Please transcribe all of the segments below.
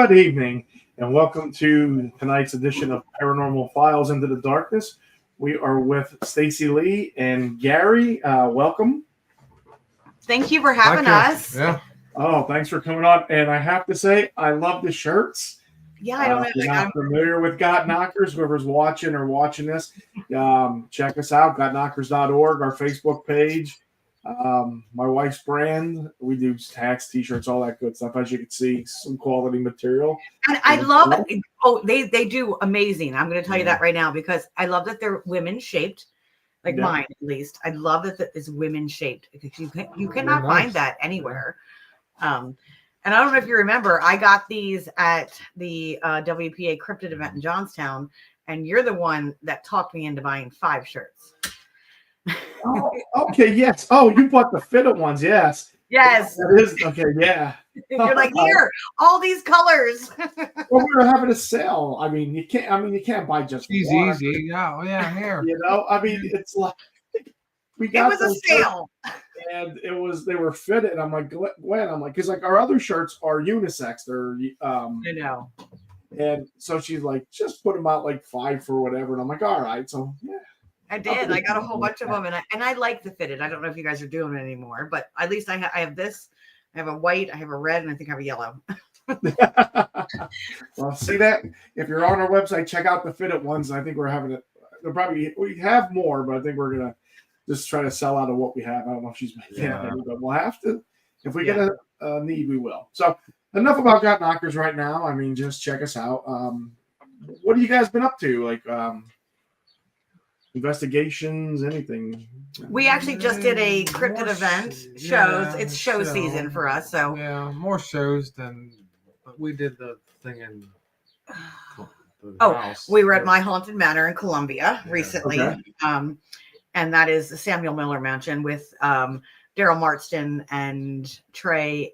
Good evening, and welcome to tonight's edition of Paranormal Files Into the Darkness. We are with Stacey Leigh and Gary. Welcome. Thank you for having us. Yeah. Oh, thanks for coming on. And I have to say, I love the shirts. Yeah, I don't know. If you're not familiar with Got Knockers, whoever's watching this, check us out, gotknockers.org, our Facebook page. My wife's brand, we do hats, t-shirts, all that good stuff. As you can see, some quality material. And I love it. Oh, they do amazing. I'm going to tell you that right now because I love that they're women shaped, like mine at least. I love that it's women shaped because you cannot find that anywhere. And I don't know if you remember, I got these at the WPA Cryptid event in Johnstown, and you're the one that talked me into buying 5 shirts. Oh, okay, yes. Oh, you bought the fitted ones, yes. Yes. That is okay, yeah. You're like, here, all these colors. Well, we were having a sale. I mean, you can't buy just one. Easy. Yeah, here. You know, I mean, it's like we got it was a sale. And they were fitted. I'm like, Gwen, because like our other shirts are unisex. They're I know. And so she's like, just put them out like 5 for whatever. And I'm like, all right. So yeah. I did. I got a whole bunch of them, and I like the fitted. I don't know if you guys are doing it anymore, but at least I have this. I have a white, I have a red, and I think I have a yellow. Well, see that? If you're on our website, check out the fitted ones. I think we're having it. We have more, but I think we're gonna just try to sell out of what we have. I don't know if she's making it, but we'll have to. If we get a need, we will. So enough about Got Knockers right now. I mean, just check us out. What have you guys been up to? Like investigations, anything? We actually just did a cryptid event. Shows. It's show season for us. So yeah, more shows than we did the thing in the house. We were at My Haunted Manor in Columbia recently. Okay. And that is the Samuel Miller Mansion with Daryl Marston and Trey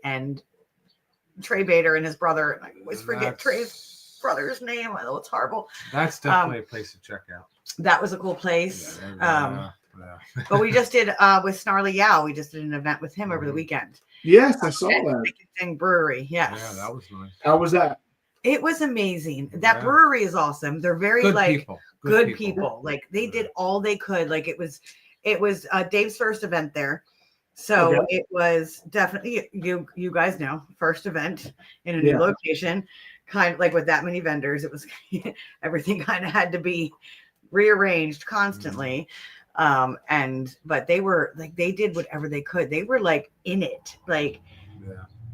Bader and his brother. And I always forget Trey's brother's name. I know it's horrible. That's definitely a place to check out. That was a cool place. But we just did with Snarly Yow. We just did an event with him over the weekend. Yes, I saw that. Thing Brewery. Yes. Yeah, that was nice. How was that? It was amazing. That brewery is awesome. They're very good people. Like they did all they could. Like it was Dave's first event there. So it was definitely you guys know, first event in a new location, kind of like with that many vendors. It was everything kind of had to be rearranged constantly. But they were like, they did whatever they could. They were like in it. Like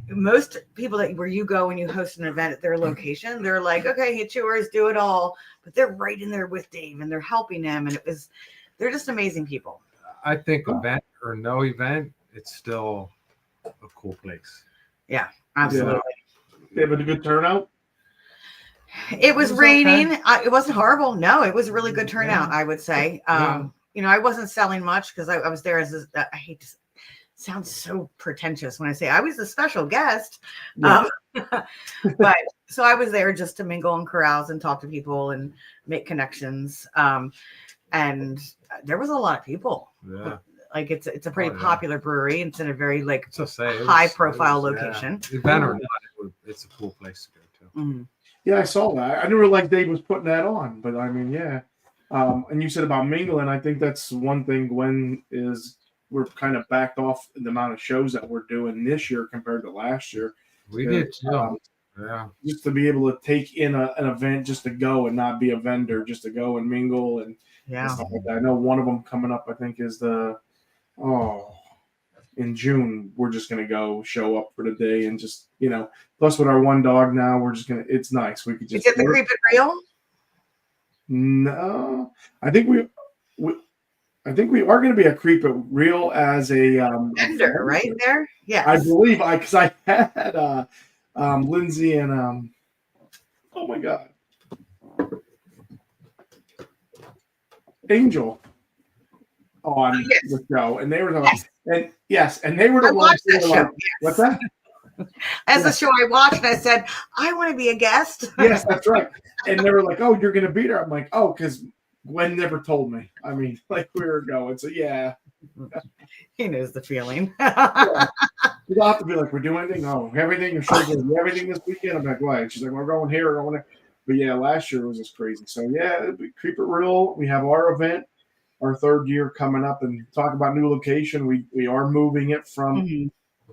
most people where you go and you host an event at their location, they're like, okay, hit yours, do it all. But they're right in there with Dave and they're helping him. And they're just amazing people. I think event or no event, it's still a cool place. Yeah, absolutely. They have a good turnout. It was raining. Okay. It wasn't horrible. No, it was a really good turnout, I would say. You know, I wasn't selling much because I was there as I hate to sound so pretentious when I say I was a special guest. But so I was there just to mingle and carouse and talk to people and make connections. And there was a lot of people. Yeah. Like it's a pretty popular brewery. It's in a very high profile location. Event or not, it's a cool place to go to. Mm-hmm. Yeah, I saw that. I didn't realize Dave was putting that on, but I mean, yeah. And you said about mingling. I think that's one thing. Gwen we're kind of backed off in the amount of shows that we're doing this year compared to last year. We did too. Just to be able to take in an event, just to go and not be a vendor, just to go and mingle and stuff like that. I know one of them coming up. I think is in June. We're just gonna go show up for the day and just Plus with our one dog now, we're just gonna. It's nice. We could just. Is it the Creep It Real? No, I think we are going to be a Creep It Real as a vendor right there. Yeah, I believe because I had Lindsay and oh my God, Angel on the show, and they were the and they were the ones who were like, what's that? As the show I watched, I said, I want to be a guest. Yes, that's right. And they were like, oh, you're going to be there. I'm like, oh, because Gwen never told me. I mean, like we were going. So, yeah. He knows the feeling. We'll have to be like, we're doing anything? No, everything. You're sure doing everything this weekend? I'm like, why? And she's like, we're going here, we're going there. But yeah, last year was just crazy. So yeah, keep it real. We have our event, our 3rd year coming up, and talk about new location. We are moving it from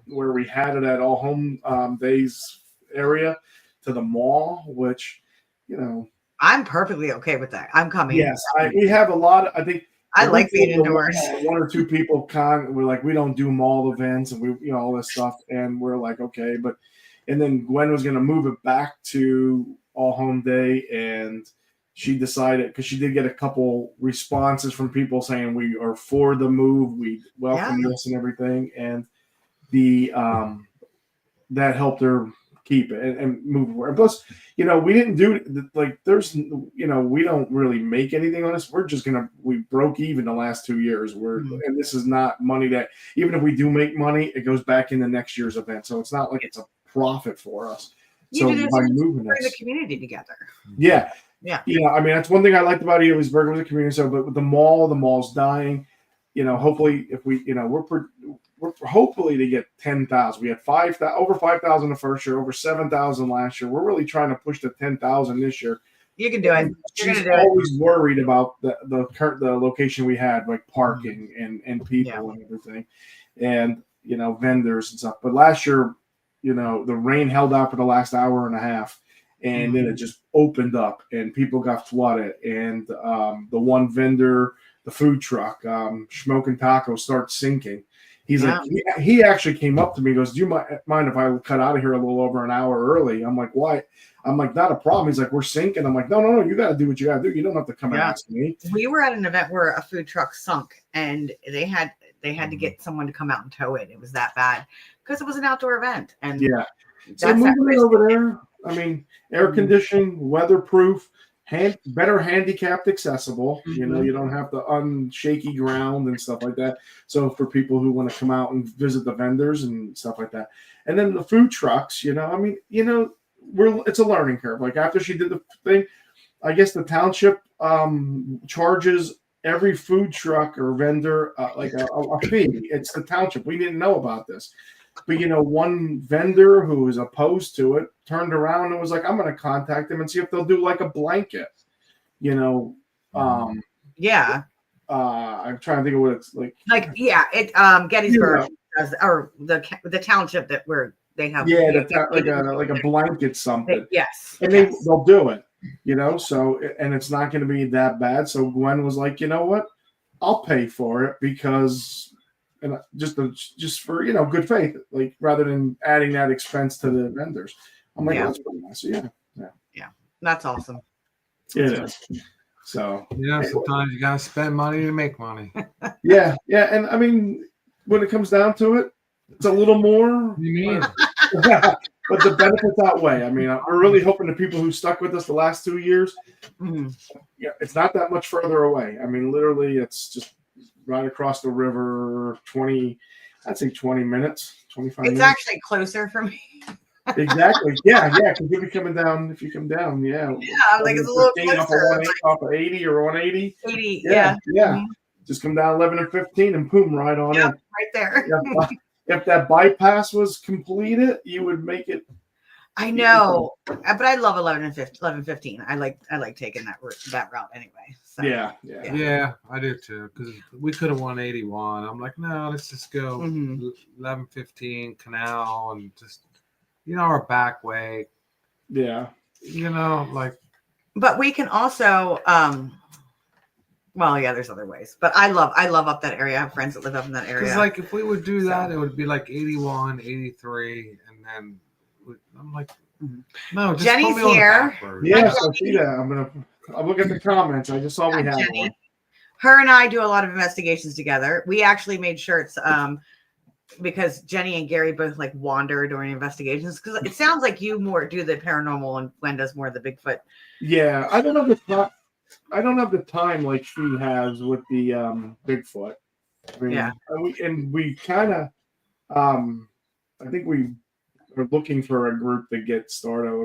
where we had it at All Home Days area to the mall, which, you know, I'm perfectly okay with that. I'm coming. Yes, we have a lot. I think I like being indoors. One or two people we're like, we don't do mall events, and we, all this stuff, and we're like, okay, and then Gwen was going to move it back to All Home Day, and she decided, because she did get a couple responses from people saying we are for the move, we welcome this and everything, and the that helped her keep it and move it forward. Plus, we didn't do like there's we don't really make anything on this. We're just we broke even the last 2 years. And this is not money that, even if we do make money, it goes back in the next year's event. So it's not like it's a profit for us. So by moving bring the community together. Yeah. I mean, that's one thing I liked about Ealisburg was the community. So, but with the mall's dying. Hopefully, if we, we're hopefully to get 10,000. We had over 5,000 the first year, over 7,000 last year. We're really trying to push to 10,000 this year. You can do it. She's always worried about the location we had, like parking and people and everything, and vendors and stuff. But last year, the rain held out for the last hour and a half, and then it just opened up, and people got flooded. And the one vendor, the food truck, Smoking Tacos, starts sinking. He's like, he actually came up to me and goes, do you mind if I cut out of here a little over an hour early? I'm like, why? I'm like, not a problem. He's like, we're sinking. I'm like, no, you got to do what you got to do. You don't have to come and ask me. We were at an event where a food truck sunk, and they had to get someone to come out and tow it. It was that bad because it was an outdoor event. And so moving it over there, I mean, air conditioned, weatherproof, better handicapped accessible. You don't have to on shaky ground and stuff like that. So for people who want to come out and visit the vendors and stuff like that. And then the food trucks, I mean, it's a learning curve. Like after she did the thing, I guess the township charges every food truck or vendor like a fee. It's the township. We didn't know about this. But, one vendor who was opposed to it turned around and was like, I'm going to contact them and see if they'll do like a blanket, I'm trying to think of what it's like. Gettysburg does, or the township where they have. Like a blanket something. Yes. And they'll do it, so, and it's not going to be that bad. So Gwen was like, you know what? I'll pay for it because... And just for good faith, like rather than adding that expense to the vendors, I'm like, that's pretty nice. So, yeah, that's awesome. It is. So sometimes you gotta spend money to make money. yeah, and I mean, when it comes down to it, it's a little more. You mean? But the benefits outweigh. I mean, I'm really hoping the people who stuck with us the last 2 years, it's not that much further away. I mean, literally, it's just right across the river, 20 minutes, 25 minutes. It's actually closer for me. Exactly. Yeah. Because if you come down, like it's a little closer. Off of 80 or 180. 80, yeah. Mm-hmm. Just come down 11 and 15 and boom, right on in. Right there. If that bypass was completed, you would make it. I know, but I love 11 and 15. I like taking that route anyway. So. Yeah, I do too. Because we could have won 81. I'm like, no, let's just go 11, 15 canal and just our back way. Yeah, like. But we can also, there's other ways. But I love up that area. I have friends that live up in that area. Because like if we would do that, it would be like 81, 83, and then. I'm like, no. Just Jenny's here. Yes, I see that. I'll look at the comments. I just saw we had Jenny. one. Her and I do a lot of investigations together. We actually made shirts because Jenny and Gary both like wander during investigations. Because it sounds like you more do the paranormal and Gwen does more of the Bigfoot. Yeah, I don't have the time like she has with the Bigfoot. I mean, we kind of, I think we. We're looking for a group to get started.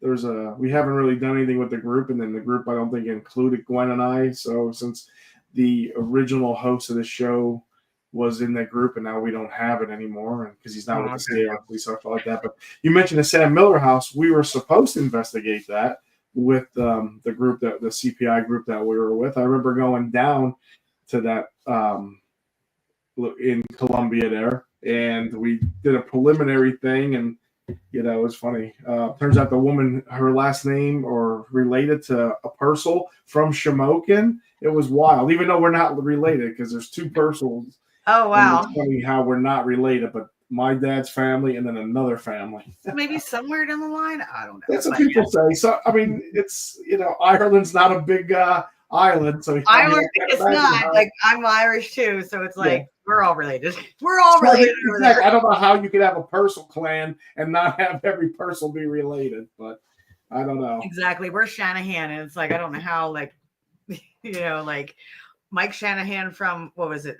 We haven't really done anything with the group, and then the group I don't think included Gwen and I. So since the original host of the show was in that group, and now we don't have it anymore, and because he's not with the state or police or like that. But you mentioned the Sam Miller house. We were supposed to investigate that with the group, that the CPI group that we were with. I remember going down to that in Columbia there, and we did a preliminary thing, and it was funny. Turns out the woman, her last name or related to a Purcell from Shamokin. It was wild, even though we're not related, because there's two Purcells. Oh, wow. It's funny how we're not related, but my dad's family and then another family. Maybe somewhere down the line. I don't know. That's what people say. So, I mean, it's, Ireland's not a big island. So Ireland, it's not. Like, I'm Irish too. So it's like, we're all related. We're all related. Exactly. I don't know how you could have a Purcell clan and not have every Purcell be related, but I don't know. Exactly. We're Shanahan. And it's like, I don't know how, like, like Mike Shanahan from, what was it?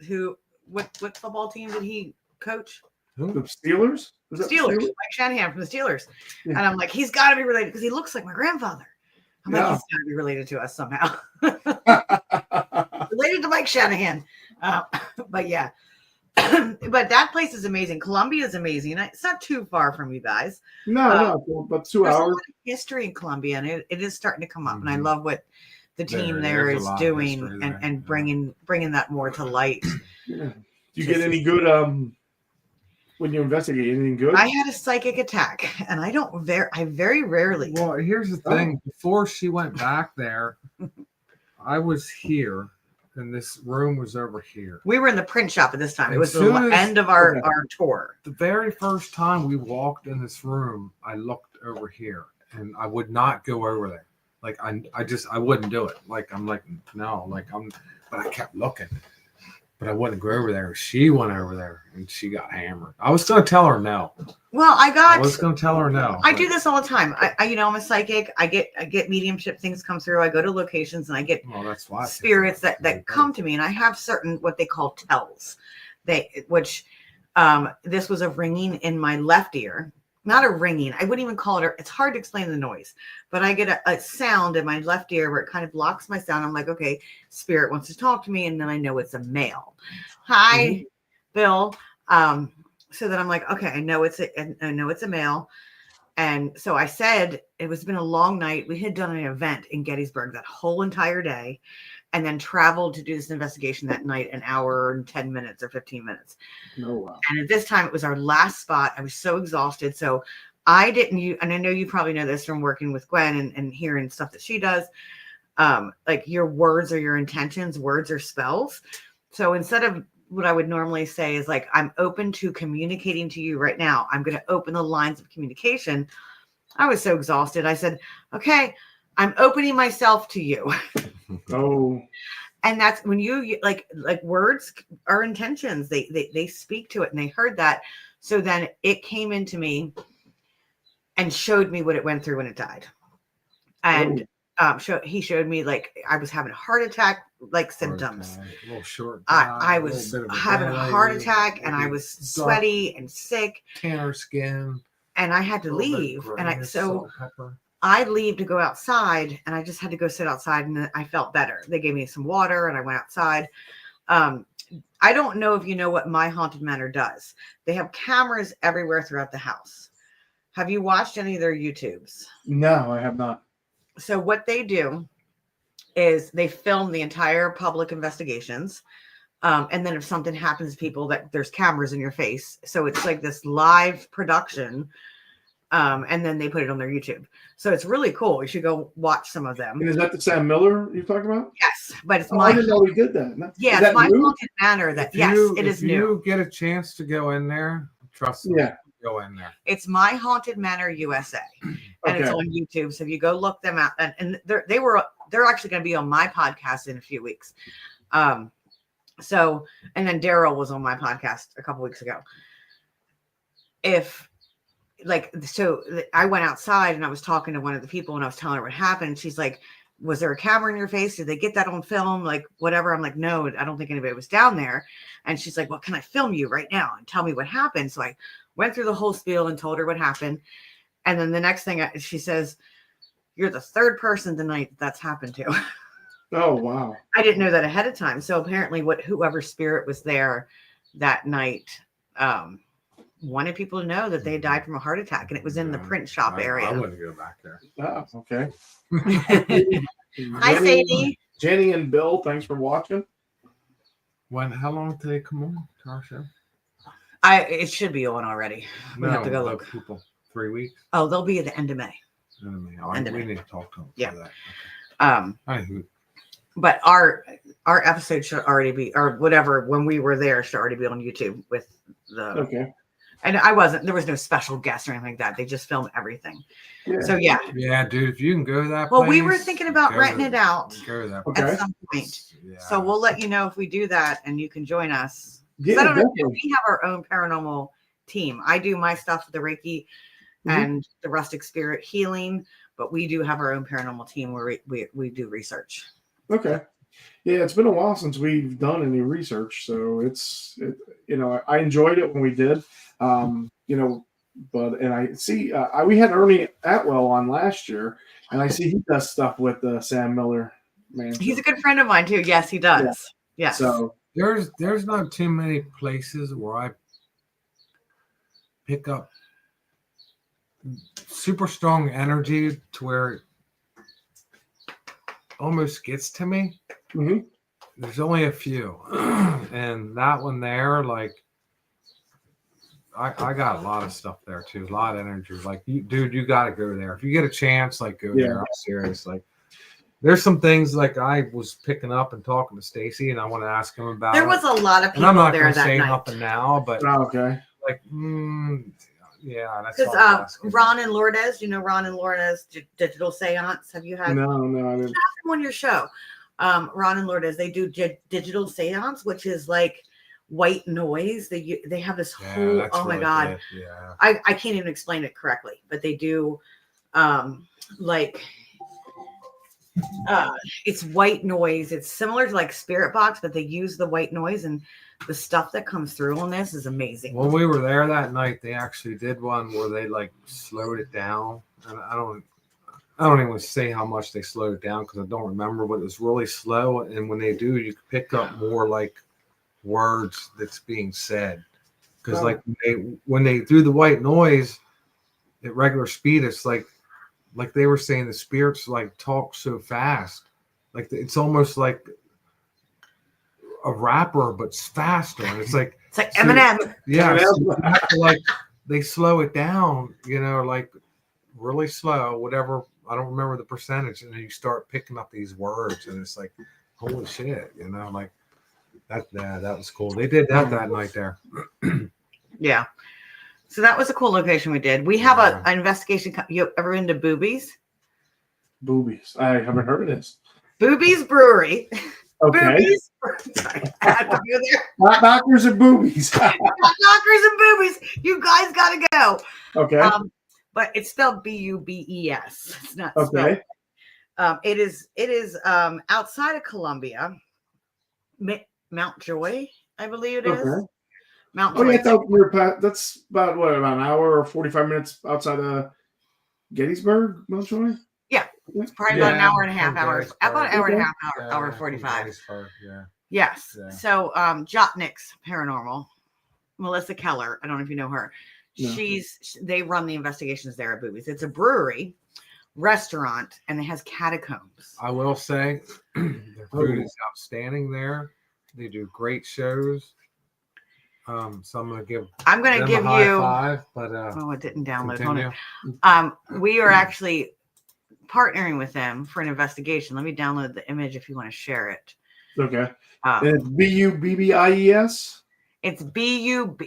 What football team did he coach? The Steelers? Steelers. Mike Shanahan from the Steelers. Yeah. And I'm like, he's got to be related because he looks like my grandfather. I'm like, he's got to be related to us somehow. Related to Mike Shanahan. But yeah. But that place is amazing. Columbia is amazing. It's not too far from you guys. No, but 2 hours. There's a lot of history in Columbia, and it is starting to come up. Mm-hmm. And I love what the team there is doing and bringing that more to light. Yeah. Do you get any good when you investigate anything good? I had a psychic attack, and I very rarely. Well, here's the thing. Before she went back there, I was here, and this room was over here. We were in the print shop at this time. It was the end of our tour. The very first time we walked in this room, I looked over here, and I would not go over there. Like I wouldn't do it. Like I'm like no. But I kept looking. But I wouldn't go over there. She went over there and she got hammered. I was going to tell her no. Well, I was going to tell her no. I do this all the time. I'm a psychic. I get mediumship things come through. I go to locations and I get spirits that come to me, and I have certain what they call tells. This was a ringing in my left ear. Not a ringing. I wouldn't even call it. It's hard to explain the noise, but I get a sound in my left ear where it kind of blocks my sound. I'm like, okay, spirit wants to talk to me, and then I know it's a male. Hi, Bill. So then I'm like, okay, I know it's a male, and so I said it was been a long night. We had done an event in Gettysburg that whole entire day, and then traveled to do this investigation that night, an hour and 10 minutes or 15 minutes. Oh, wow. And at this time, it was our last spot. I was so exhausted. So I didn't, and I know you probably know this from working with Gwen and hearing stuff that she does. Like your words are your intentions, words are spells. So instead of what I would normally say is like, I'm open to communicating to you right now. I'm going to open the lines of communication. I was so exhausted. I said, okay, I'm opening myself to you. Oh. And that's when you like words are intentions. They speak to it, and they heard that. So then it came into me and showed me what it went through when it died. And he showed me like I was having a heart attack like symptoms. A little short. I was having a heart attack, and I was sweaty and sick. Tanner skin. And I had to leave. And I leave to go outside, and I just had to go sit outside, and I felt better. They gave me some water, and I went outside. I don't know if you know what My Haunted Manor does. They have cameras everywhere throughout the house. Have you watched any of their YouTubes? No, I have not. So what they do is they film the entire public investigations. And then if something happens to people, that there's cameras in your face. So it's like this live production. And then they put it on their YouTube. So it's really cool. You should go watch some of them. And is that the Sam Miller you're talking about? Yes, but it's I didn't know he did that. No. Yeah, it's My Haunted Manor. It is new. If you get a chance to go in there, trust me, go in there. It's My Haunted Manor USA, and it's on YouTube. So if you go look them out, and they're actually going to be on my podcast in a few weeks. So, and then Daryl was on my podcast a couple weeks ago. So I went outside and I was talking to one of the people and I was telling her what happened. She's like, was there a camera in your face? Did they get that on film? Like whatever. I'm like, no, I don't think anybody was down there. And she's like, well, can I film you right now and tell me what happened? So I went through the whole spiel and told her what happened. And then the next thing she says, you're the third person tonight that's happened to. Oh, wow. I didn't know that ahead of time. So apparently whoever spirit was there that night wanted people to know that they had died from a heart attack, and it was in the print shop area. I wouldn't go back there. Oh, okay. Hi, Sadie. Jenny and Bill, thanks for watching. How long did they come on to our show? It should be on already. We have to go look. People, 3 weeks. Oh, they'll be at the end of May. We need to talk to them. Yeah. For that. Okay. But our episode should already be, or whatever, when we were there, should already be on YouTube with the. Okay. And there was no special guest or anything like that. They just filmed everything. Yeah. So yeah. Yeah, dude, if you can go to that Well, place, we were thinking about renting it out go to that at some point. Yeah. So we'll let you know if we do that, and you can join us. Yeah, I don't know, definitely. we have our own paranormal team. I do my stuff with the Reiki and the Rustic Spirit Healing, but we do have our own paranormal team where we do research. Okay. Yeah, it's been a while since we've done any research, so I enjoyed it when we did. But I see we had Ernie Atwell on last year, and I see he does stuff with the Sam Miller Mansion. He's a good friend of mine too. Yes, he does. Yeah. Yes. So there's not too many places where I pick up super strong energy to where it almost gets to me. Mm-hmm. There's only a few, and that one there, like I got a lot of stuff there too, a lot of energy. Like, you got to go there if you get a chance. Like, go there. I'm serious. Like, there's some things like I was picking up and talking to Stacey, and I want to ask him about. There was a lot of people and I'm not there that say night. Nothing now, but okay. Like, yeah, that's because Ron and Lourdes, Ron and Lourdes digital seance. Have you had? No, I didn't. Have them on your show. Ron and Lourdes, they do digital seance, which is like white noise. They have this whole. Oh my god! Good. Yeah, I can't even explain it correctly, but they do, it's white noise. It's similar to like Spirit Box, but they use the white noise, and the stuff that comes through on this is amazing. When we were there that night, they actually did one where they like slowed it down, and I don't even want to say how much they slowed it down because I don't remember, but it was really slow. And when they do, you can pick up more like words that's being said. Because like when they do the white noise at regular speed, it's like they were saying the spirits like talk so fast. Like it's almost like a rapper, but it's faster. And it's like Eminem. Yeah. So like they slow it down, like really slow, whatever. I don't remember the percentage, and then you start picking up these words, and it's like, holy shit, like that. Yeah, that was cool. They did that night there. Yeah, so that was a cool location we did. We have an investigation. You ever been to Boobies? Boobies. I haven't heard of this. Boobies Brewery. Okay. Boobies. Sorry, I had to go there. Not doctors and boobies. Knockers and boobies. You guys gotta go. Okay. But it's spelled Bubes. It's not okay. Spelled. It is outside of Columbia, Mount Joy, I believe it is. Okay. Mount Joy. That's about an hour or 45 minutes outside of Gettysburg, Mount Joy. Yeah, it's probably about an hour and a half hours. About an hour and a half hour 45. Yeah. Yes. Yeah. So Jotnick's Paranormal, Melissa Keller. I don't know if you know her. No. They run the investigations there at Boobies. It's a brewery, restaurant, and it has catacombs. I will say their food is outstanding there. They do great shows. So I'm gonna give you five, but it didn't download. Continue. Hold on. We are actually partnering with them for an investigation. Let me download the image if you want to share it. Okay. It's Bubbies. It's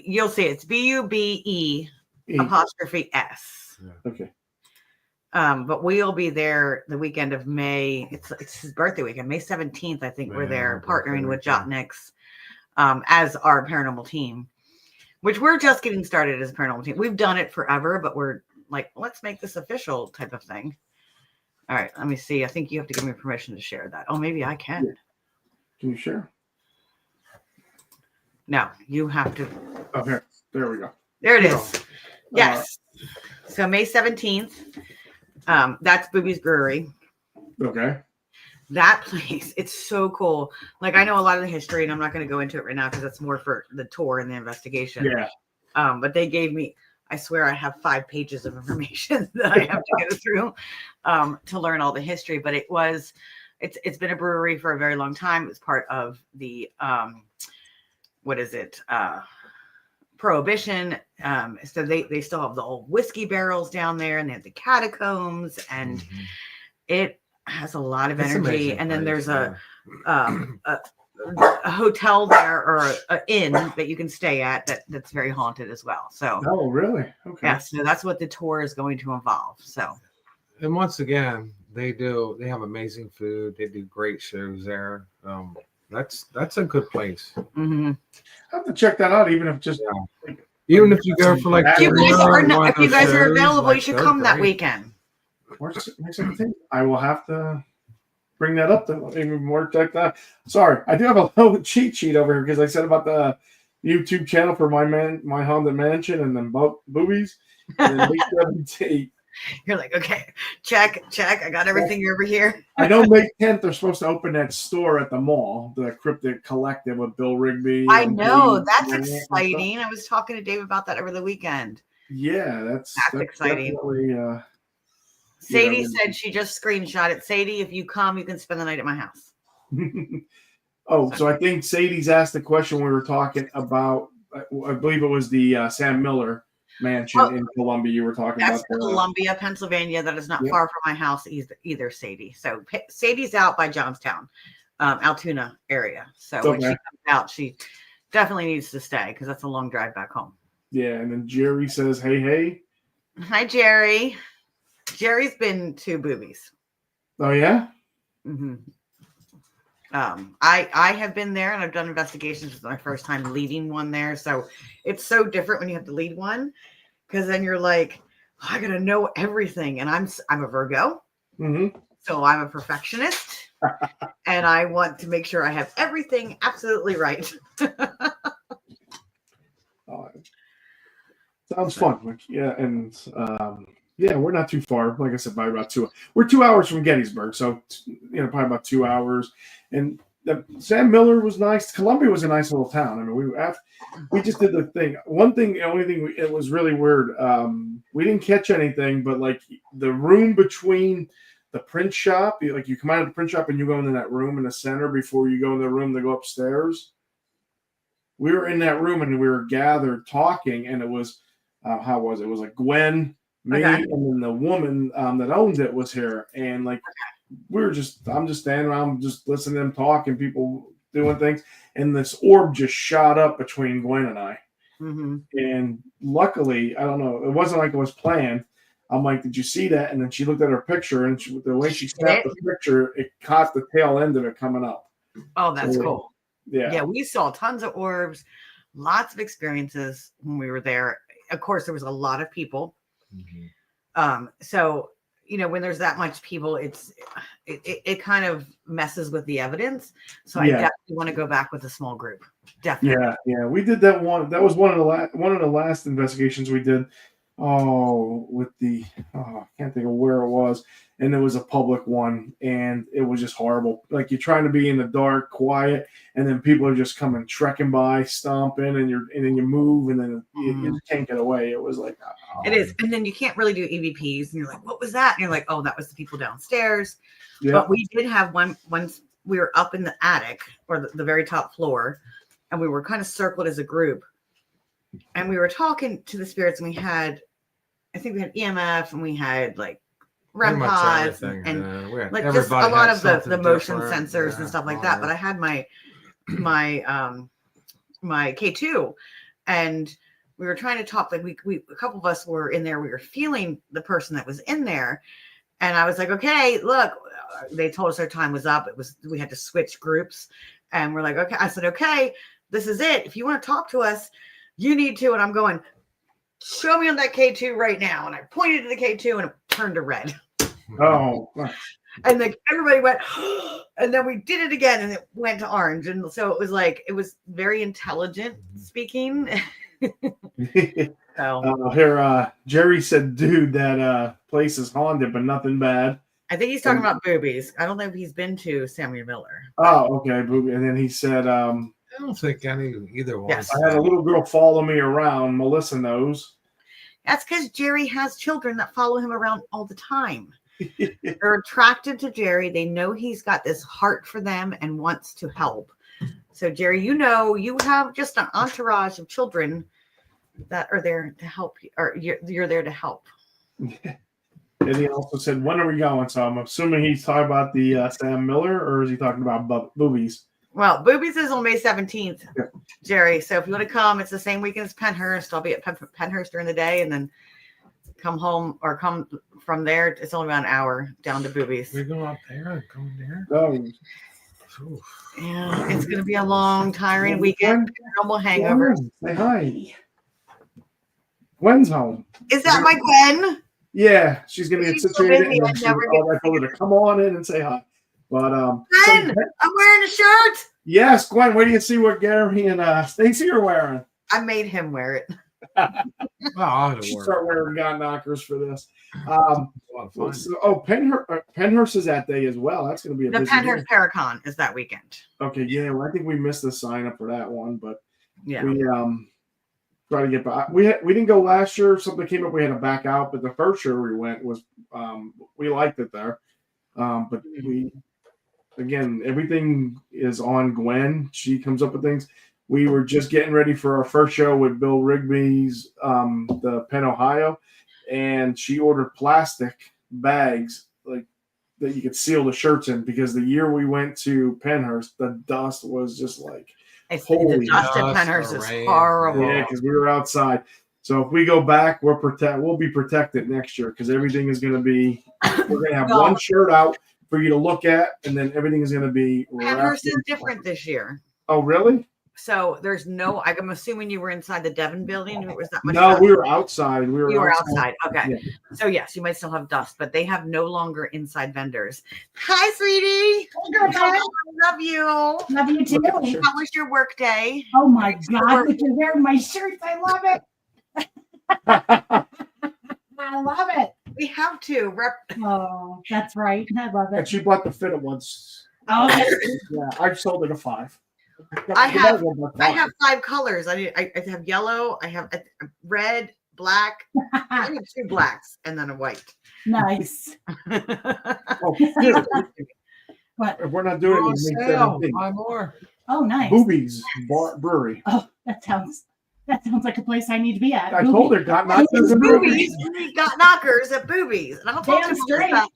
you'll see it's Bube apostrophe S. Yeah. Okay. But we'll be there the weekend of May. It's his birthday weekend, May 17th. I think we're there partnering with Jotnick's as our paranormal team, which we're just getting started as a paranormal team. We've done it forever, but we're like, let's make this official type of thing. All right, let me see. I think you have to give me permission to share that. Oh, maybe I can. Yeah. Can you share? No, you have to. Okay, there we go. There it is. Yes. So May 17th. That's Boobies Brewery. Okay. That place, it's so cool. Like, I know a lot of the history, and I'm not going to go into it right now because that's more for the tour and the investigation. Yeah. But they gave me, I swear I have 5 pages of information that I have to go through to learn all the history. But it's been a brewery for a very long time. It's part of the, Prohibition. So they still have the old whiskey barrels down there, and they have the catacombs, and it has a lot of energy. And then there's a hotel there, or an inn that you can stay at that's very haunted as well. So oh, really? Okay. yeah, so that's what the tour is going to involve. So, and once again, they have amazing food. They do great shows there. That's a good place. mm-hmm. I have to check that out, even if just even if you go for like if you guys are available, like, you should come that weekend. I will have to bring that up to even more check that. Sorry, I do have a little cheat sheet over here because I said about the YouTube channel for my haunted mansion and then boobies. And then You're like, okay, check. I got everything over here. I know May 10th they're supposed to open that store at the mall, the Cryptic Collective with Bill Rigby. I know, that's exciting. I was talking to Dave about that over the weekend. Yeah, that's exciting. Sadie said she just screenshotted. Sadie, if you come, you can spend the night at my house. So I think Sadie's asked the question we were talking about. I believe it was the Sam Miller mansion in Columbia you were talking about. That's Columbia, Pennsylvania. That is not far from my house either, Sadie. So Sadie's out by Johnstown, Altoona area. So when she comes out, she definitely needs to stay because that's a long drive back home. Yeah, and then Jerry says, hey. Hi, Jerry. Jerry's been to boobies. Oh, yeah? Mm-hmm. I have been there, and I've done investigations. It's my first time leading one there. So it's so different when you have to lead one, because then you're like, I got to know everything. And I'm a Virgo. Mm-hmm. So I'm a perfectionist, and I want to make sure I have everything absolutely right. Sounds fun. Yeah. And, we're not too far. Like I said, by about 2. We're 2 hours from Gettysburg, so probably about 2 hours. And Sam Miller was nice. Columbia was a nice little town. I mean, we just did the thing. The only thing it was really weird. We didn't catch anything, but like the room between the print shop, like you come out of the print shop and you go into that room in the center before you go in the room to go upstairs. We were in that room and we were gathered talking, and it was how was it? It was like Gwen. Me and then the woman that owned it was here, and like I'm just standing around just listening to them talk and people doing things, and this orb just shot up between Gwen and I. Mm-hmm. And luckily, I don't know, it wasn't like it was planned. I'm like, did you see that? And then she looked at her picture, and the way she snapped the picture, it caught the tail end of it coming up. Oh, that's cool. Yeah, we saw tons of orbs, lots of experiences when we were there. Of course, there was a lot of people. Mm-hmm. So when there's that much people, it kind of messes with the evidence. So I definitely want to go back with a small group. Definitely. Yeah. We did that one. That was one of the last investigations we did. I can't think of where it was, and it was a public one, and it was just horrible. Like you're trying to be in the dark, quiet, and then people are just coming trekking by, stomping, and then you move, and then you can't get away. It was like it is, and then you can't really do EVPs, and you're like, what was that? And you're like, oh, that was the people downstairs. Yeah. But we did have one once we were up in the attic or the very top floor, and we were kind of circled as a group, and we were talking to the spirits, and I think we had EMF, and we had like REM pods, and like just a lot of the motion sensors and stuff like that. But I had my K2, and we were trying to talk. Like we a couple of us were in there. We were feeling the person that was in there, and I was like, okay, look. They told us our time was up. We had to switch groups, and we're like, okay. I said, okay, this is it. If you want to talk to us, you need to. And I'm going, show me on that K2 right now. And I pointed to the K2 and it turned to red. Oh. And like everybody went, and then we did it again and it went to orange. And so it was very intelligent speaking. Here, Jerry said, dude, that place is haunted, but nothing bad. I think he's talking about boobies. I don't think he's been to Samuel Miller. Oh, okay, booby. And then he said, I don't think either one. Yes. I had a little girl follow me around. Melissa knows. That's because Jerry has children that follow him around all the time. They're attracted to Jerry. They know he's got this heart for them and wants to help. So, Jerry, you have just an entourage of children that are there to help you, or you're there to help. And he also said, when are we going? So I'm assuming he's talking about the Sam Miller, or is he talking about boobies? Well, boobies is on May 17th, Jerry. So if you want to come, it's the same weekend as Penhurst. I'll be at Penhurst during the day and then come home or come from there. It's only about an hour down to boobies. We go out there and come there. Oh. Yeah, it's going to be a long, tiring weekend. Paranormal hangover. Say hi. Gwen's home. Is that my Gwen? Yeah, she's gonna get situated. So I told her to come on in and say hi. But Gwen, I'm wearing a shirt. Yes, Gwen. Where do you see what Gary and Stacey are wearing? I made him wear it. Should start wearing gun knockers for this. Penhurst is that day as well. That's going to be a the busy Penhurst day. Paracon is that weekend. Okay, yeah. Well, I think we missed the sign up for that one, but yeah, we try to get back. We didn't go last year. Something came up. We had to back out. But the first year we went was we liked it there. But everything is on Gwen. She comes up with things. We were just getting ready for our first show with Bill Rigby's the Penn, Ohio, and she ordered plastic bags like that you could seal the shirts in, because the year we went to Penhurst, the dust was just like holy. The dust at Penhurst is horrible. Yeah, because we were outside. So if we go back, we'll be protected next year, because everything is going to be. We're going to have one shirt out for you to look at, and then everything is going to be. Penhurst is different this year. Oh, really? So there's no. I'm assuming you were inside the Devon building. Was that much? No, we were outside. You were outside. Okay. Yeah. So yes, you might still have dust, but they have no longer inside vendors. Hi, sweetie. I love you. Love you too. How was your work day? Oh my God! But you're wearing my shirts. I love it. I love it. We have to. Oh, that's right. I love it. And she bought the fitted ones. Oh, yeah. I sold it a 5. I have 5 colors. I have yellow. I have red, black. I need 2 blacks and then a white. Nice. What? If we're not doing it, buy more. Oh, nice. Boobies Brewery. Oh, that sounds like a place I need to be at. I told her got knockers and boobies. Got knockers at boobies. And I'll talk to Melissa.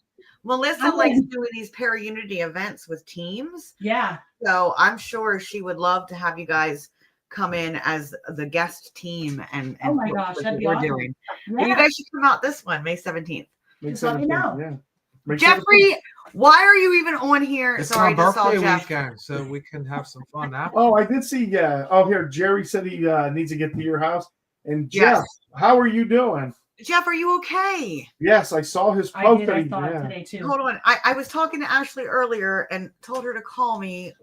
Melissa likes doing these para-unity events with teams. Yeah. So I'm sure she would love to have you guys come in as the guest team and oh my gosh, that'd be awesome. Doing. Yeah. You guys should come out this one, May 17th. Just let me know. Yeah. Jeffrey, why are you even on here? It's Sorry, my birthday weekend, so we can have some fun now. Oh, I did see. Here, Jerry said he needs to get to your house. And Jeff, how are you doing? Jeff, are you okay? Yes, I saw his post. I saw it today too. Hold on. I was talking to Ashley earlier and told her to call me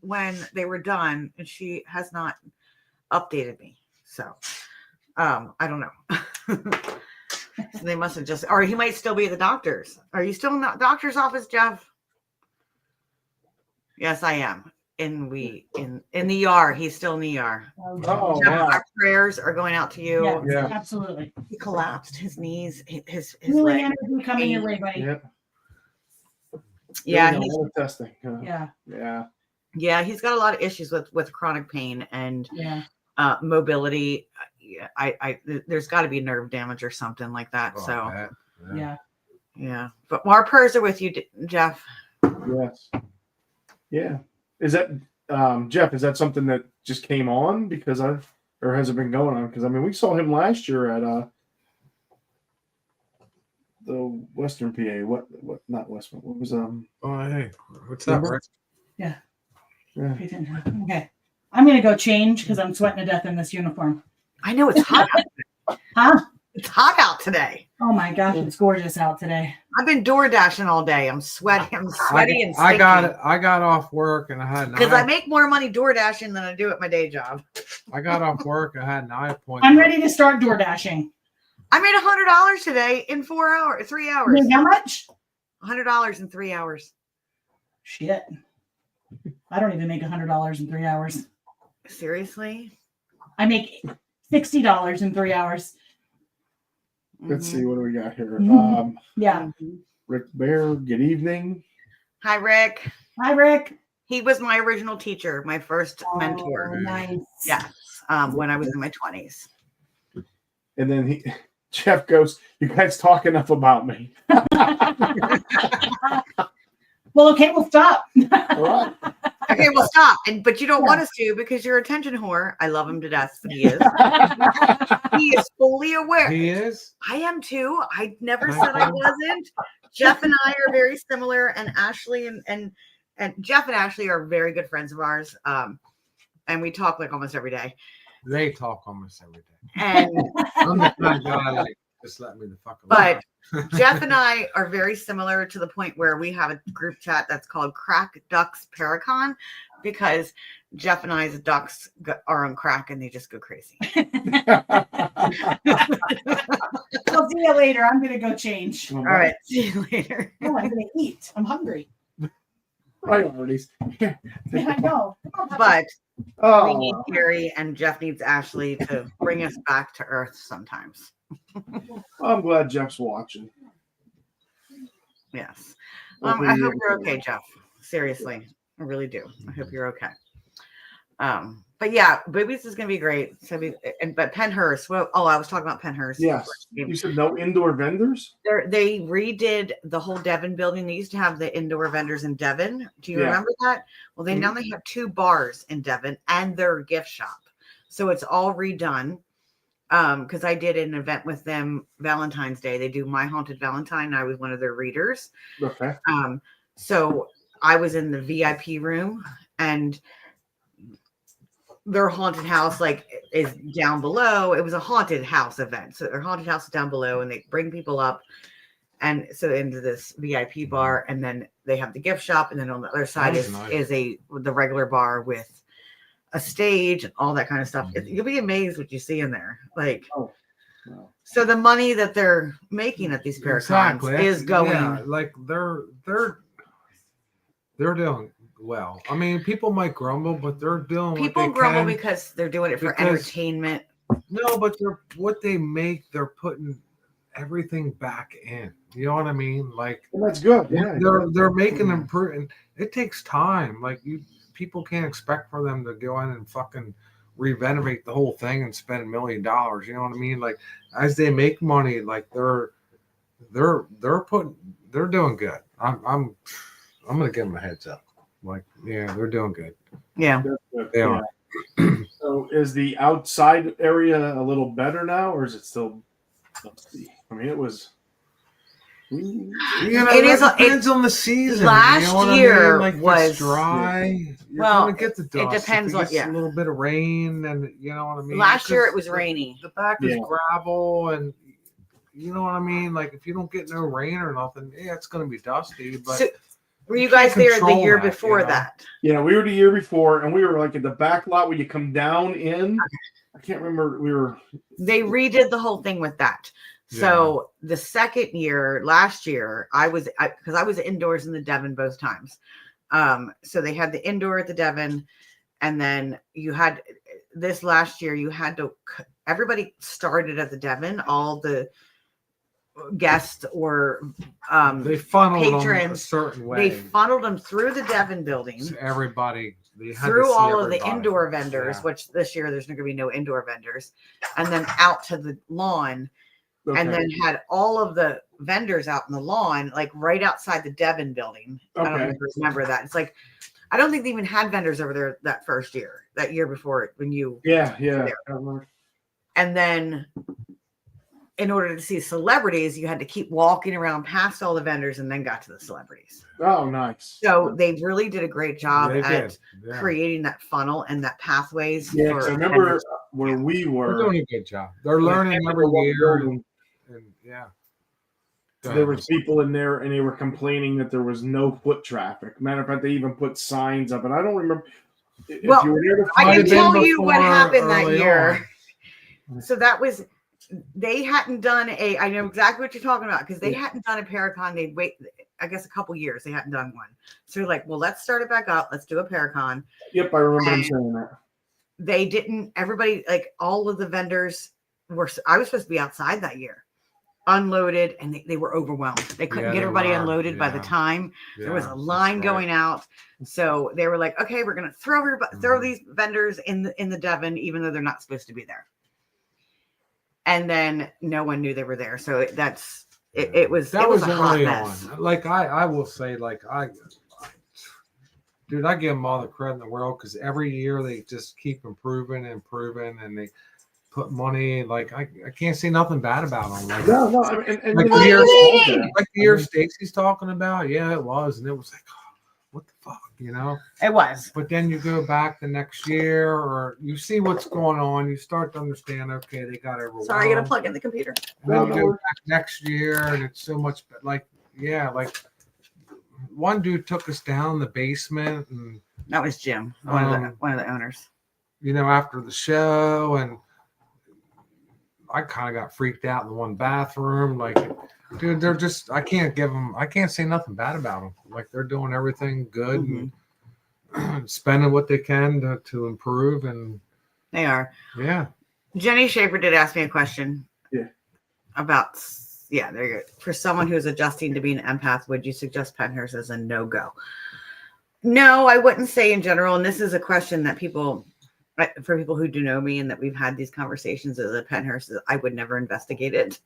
when they were done, and she has not updated me. So I don't know. So they must have just, or he might still be at the doctor's. Are you still in the doctor's office, Jeff? Yes, I am. In the ER. He's still in the ER. Oh, Jeff, wow. our prayers are going out to you. Yeah, absolutely. He collapsed. His knees, his healing leg. energy coming your way, buddy. Yeah, he's testing. Yeah, he's got a lot of issues with chronic pain and mobility. There's got to be nerve damage or something like that. Yeah. But our prayers are with you, Jeff. Yes. Yeah. Is that Jeff? Is that something that just came on or has it been going on? Because I mean, we saw him last year at the Western PA. What? Not Western. What was Oh, hey, what's that? Rick? Yeah. Okay. I'm gonna go change because I'm sweating to death in this uniform. I know it's hot out. Huh? It's hot out today. Oh my gosh, it's gorgeous out today. I've been door dashing all day. I'm sweaty and stinking. I got off work and I had because I make more money door dashing than I do at my day job. I got off work. I had an eye appointment. I'm ready to start door dashing. I made $100 today in 3 hours. How much? $100 in 3 hours. Shit. I don't even make $100 in 3 hours. Seriously? I make $60 in 3 hours. Let's see, what do we got here? Yeah. Rick Bear, good evening. Hi, Rick. Hi, Rick. He was my original teacher, my first mentor. Nice. Yes. When I was in my 20s. And then Jeff goes, "You guys talk enough about me." Well, okay, we'll stop. All right. Okay, well, stop. But you don't want us to because you're a attention whore. I love him to death. He is. He is fully aware. He is. I am too. I never said I wasn't. Jeff and I are very similar, and Ashley and Jeff and Ashley are very good friends of ours. And we talk like almost every day. They talk almost every day. And I'm the kind of guy like, just let me the fuck alone. but Jeff and I are very similar to the point where we have a group chat that's called Crack Ducks Paracon, because Jeff and I's ducks are on crack and they just go crazy. I'll see you later. I'm going to go change. All right. See you later. Oh, I'm going to eat. I'm hungry. Priorities. Yeah, I know. But we Oh, need Gary and Jeff needs Ashley to bring us back to earth sometimes. I'm glad Jeff's watching. Yes. I hope you're okay, Jeff. Seriously. I really do. I hope you're okay. But yeah, Boobies is gonna be great. So but Penhurst. Well, I was talking about Penhurst. Yes. You said no indoor vendors? They redid the whole Devon building. They used to have the indoor vendors in Devon. Do you remember that? Well, now they have 2 bars in Devon and their gift shop. So it's all redone. Because I did an event with them Valentine's Day. They do My Haunted Valentine. And I was one of their readers. Okay. So I was in the VIP room, and their haunted house is down below. It was a haunted house event. So their haunted house is down below, and they bring people up and so into this VIP bar, and then they have the gift shop, and then on the other side is the regular bar with a stage and all that kind of stuff. You'll be amazed what you see in there. So the money that they're making at these Paracons is going. Yeah, like they're doing well. I mean, people might grumble, but they're doing. People grumble because they're doing it for entertainment. No, but what they make, they're putting everything back in. You know what I mean? Like, well, that's good. Yeah, they're making them. And it takes time. Like people can't expect for them to go in and fucking renovate the whole thing and spend $1 million. You know what I mean? Like, as they make money, like they're doing good. I'm gonna give them a heads up. Like, yeah, they're doing good. Yeah, they are. So is the outside area a little better now, or is it still? I mean, it was. It depends on the season. Last year was dry. Well, get the dust. It depends on a little bit of rain, and you know what I mean. Last year it was rainy. The back is gravel, and you know what I mean. Like, if you don't get no rain or nothing, it's going to be dusty. But so, were you guys there the year before that? Yeah, we were the year before, and we were like at the back lot where you come down in. I can't remember. They redid the whole thing with that. So the second year, last year, because I was indoors in the Devon both times. So they had the indoor at the Devon, and then you had this last year. Everybody started at the Devon. All the guests or they funneled patrons them a certain way. They funneled them through the Devon building. So everybody through all of the indoor vendors, which this year there's going to be no indoor vendors, and then out to the lawn. Okay. And then had all of the vendors out in the lawn, like right outside the Devon building. Okay. I don't know if you remember that. It's like, I don't think they even had vendors over there that year before when you. Yeah. And then in order to see celebrities, you had to keep walking around past all the vendors and then got to the celebrities. Oh, nice. So they really did a great job at creating that funnel and that pathways. Yeah, I remember where we were. They're doing a good job. They're learning every year. And there was people in there and they were complaining that there was no foot traffic. Matter of fact, they even put signs up, and I don't remember. Well, I can tell you what happened that year. So that was they hadn't done I know exactly what you're talking about, because they hadn't done a Paracon. They'd wait, I guess, a couple years. They hadn't done one. So they're like, well, let's start it back up. Let's do a Paracon. Yep, I remember them saying that. They didn't, everybody, like all of the vendors I was supposed to be outside that year, unloaded, and they were overwhelmed. They couldn't get everybody unloaded by the time. There was a line going out. So they were like, okay, we're going to throw these vendors in the Devon, even though they're not supposed to be there. And then no one knew they were there. So it was a hot mess. Like I will say, like dude, I give them all the credit in the world, because every year they just keep improving, and they put money. Like I can't say nothing bad about them. Like, no, I mean, and like the year Stacey's talking about, yeah, it was, and it was like, oh, what the fuck, you know? It was. But then you go back the next year, or you see what's going on, you start to understand. Okay, they got overwhelmed. Sorry, I gotta plug in the computer. And then you go back next year, and it's so much. Like, yeah, like one dude took us down the basement, and that was Jim, one of the owners. You know, after the show, and I kind of got freaked out in the one bathroom. Like, dude, they're just, I can't say nothing bad about them. Like, they're doing everything good and spending what they can to improve. And they are. Yeah. Jenny Schaefer did ask me a question. Yeah. About, there you go. For someone who's adjusting to being an empath, would you suggest Penhurst as a no-go? No, I wouldn't say in general. And this is a question that for people who do know me and that we've had these conversations as a Penhurst, I would never investigate it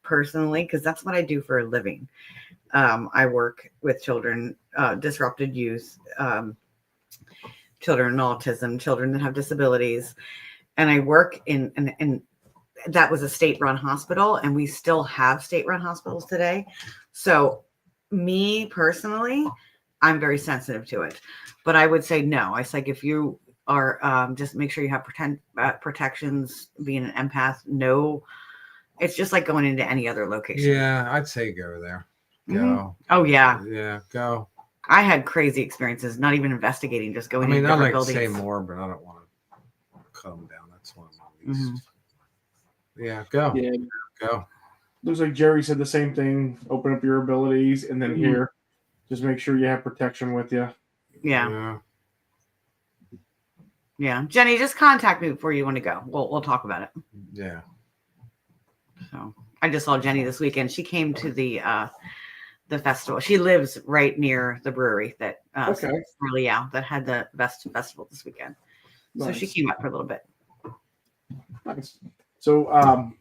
personally, because that's what I do for a living. I work with children, disrupted youth, children in autism, children that have disabilities. And I work in that was a state-run hospital, and we still have state-run hospitals today. So me personally, I'm very sensitive to it. But I would say no. I say, like, if you are just make sure you have protections, being an empath. No, it's just like going into any other location. Yeah, I'd say go there. Go. Mm-hmm. Oh yeah. Yeah, go. I had crazy experiences, not even investigating, just going into different buildings. I'd like to say more, but I don't want to cut them down. That's one of my least. Yeah, go. Yeah. Go. Looks like Jerry said the same thing. Open up your abilities, and then here, just make sure you have protection with you. Yeah. Yeah, Jenny, just contact me before you want to go. We'll talk about it. Yeah. So I just saw Jenny this weekend. She came to the festival. She lives right near the brewery that that had the festival this weekend. Nice. So she came up for a little bit. Nice. So I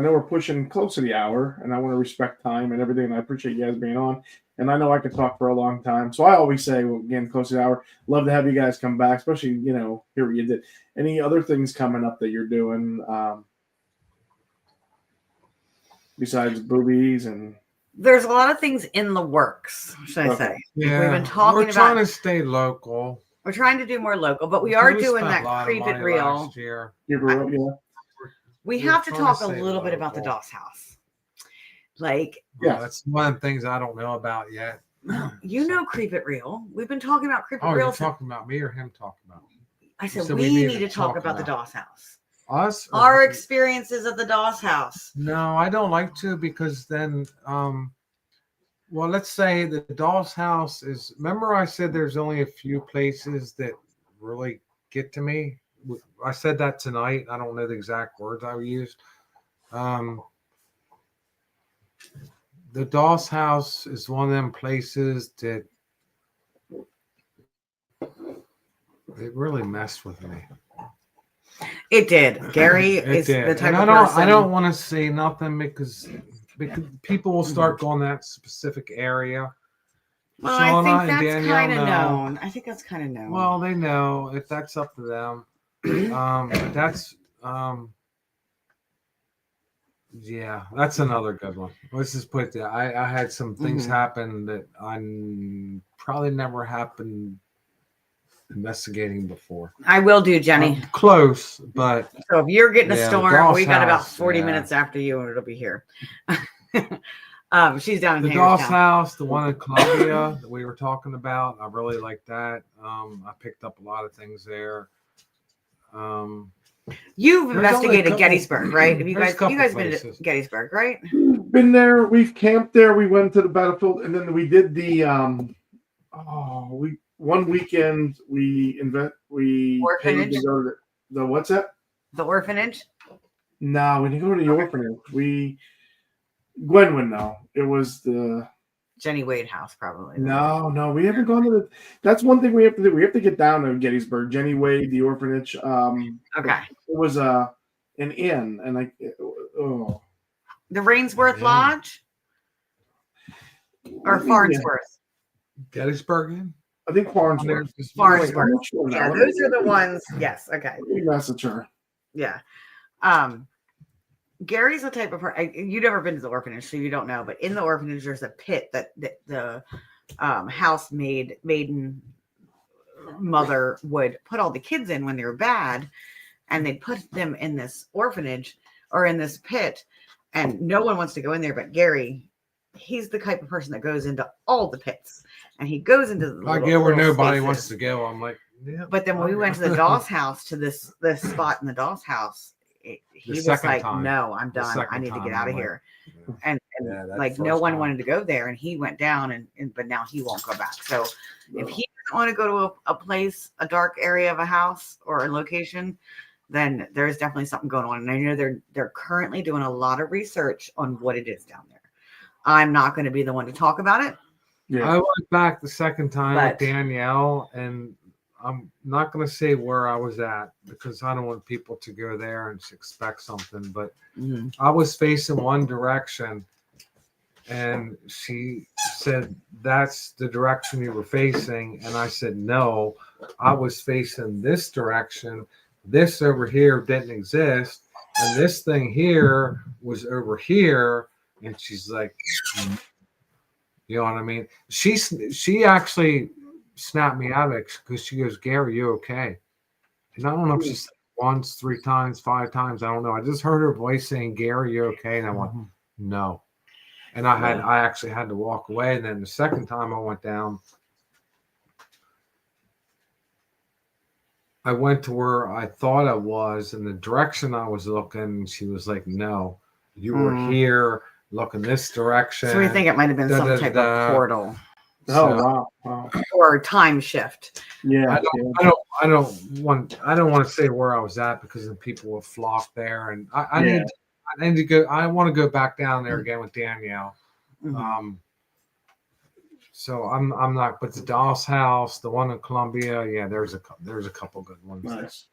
know we're pushing close to the hour, and I want to respect time and everything. And I appreciate you guys being on. And I know I could talk for a long time. So I always say, again, close to the hour, love to have you guys come back, especially, hear what you did. Any other things coming up that you're doing besides boobies? And there's a lot of things in the works, should I say. Yeah. We've been talking about. We're trying to stay local. We're trying to do more local, but we are doing that Creep It Real. We have to talk a little bit about the Doss House. Like, that's one of the things I don't know about yet. You know, Creep It Real. We've been talking about Creep It Real. You're talking about me or him talking about me? I said we need to talk about the Doss House. Us? Our experiences at the Doss House. No, I don't like to, because then, let's say the Doss House is. Remember, I said there's only a few places that really get to me. I said that tonight. I don't know the exact words I used. The Doss House is one of them places that it really messed with me. It did. Gary is the type of person. I don't want to say nothing because people will start going that specific area. Well, Shauna, I think that's kind of known. I think that's kind of known. Well, they know if that's up to them. But that's that's another good one. Let's just put it there. I had some things happen that I probably never happened investigating before. I will do, Jenny. Close, but so if you're getting a storm, we got about 40 minutes after you, and it'll be here. She's down in the Doss House, the one in Columbia that we were talking about. I really like that. I picked up a lot of things there. You've There's investigated only a couple- Gettysburg, right? Have you there's a guys couple been to places. Gettysburg, right? Been there. We've camped there. We went to the battlefield, and then we did the one weekend we paid to Orphanage? go to the what's that? The orphanage? No, we didn't go to the orphanage. Gwenwyn, no. It was the Jenny Wade House, probably. no. We haven't gone to the. That's one thing we have to do. We have to get down to Gettysburg, Jenny Wade, the orphanage. Okay. It was an inn, and like The Rainsworth Lodge or Farnsworth? Gettysburg in? I think Farnsworth. Farnsworth. Sure Yeah, now. those are the ones. Yes. Okay. We message her. Yeah. Gary's the type of person. You've never been to the orphanage, so you don't know. But in the orphanage, there's a pit that the maiden mother would put all the kids in when they were bad, and they'd put them in this orphanage or in this pit, and no one wants to go in there but Gary. He's the type of person that goes into all the pits, and he goes into the I get where nobody spaces. wants to go. I'm like, yeah. But then when we went to the doll's house, to this spot in the doll's house, he was like, "No, I'm done. I need to get out of here." And like no one wanted to go there, and he went down, and but now he won't go back. So if he doesn't want to go to a place, a dark area of a house or a location, then there's definitely something going on. And I know they're currently doing a lot of research on what it is down there. I'm not going to be the one to talk about it. Yeah. I went back the second time with Danielle, and I'm not going to say where I was at because I don't want people to go there and expect something. But I was facing one direction, and she said, "That's the direction you were facing." And I said, "No, I was facing this direction. This over here didn't exist, and this thing here was over here." And she's like, you know what I mean? She actually snapped me out of it because she goes, "Gary, you okay?" And I don't know if she said once, 3 times, 5 times. I don't know. I just heard her voice saying, "Gary, you okay?" And I went, "No." And I actually had to walk away. And then the second time I went down, I went to where I thought I was, and the direction I was looking, and she was like, "No, you were here. Look in this direction." So we think it might have been some type of portal. Oh wow. Or time shift. Yeah. I don't want to say where I was at because the people will flock there, and I need to go. I want to go back down there again with Danielle. So I'm not. But the Doll's House, the one in Columbia, yeah, there's a couple good ones. Nice.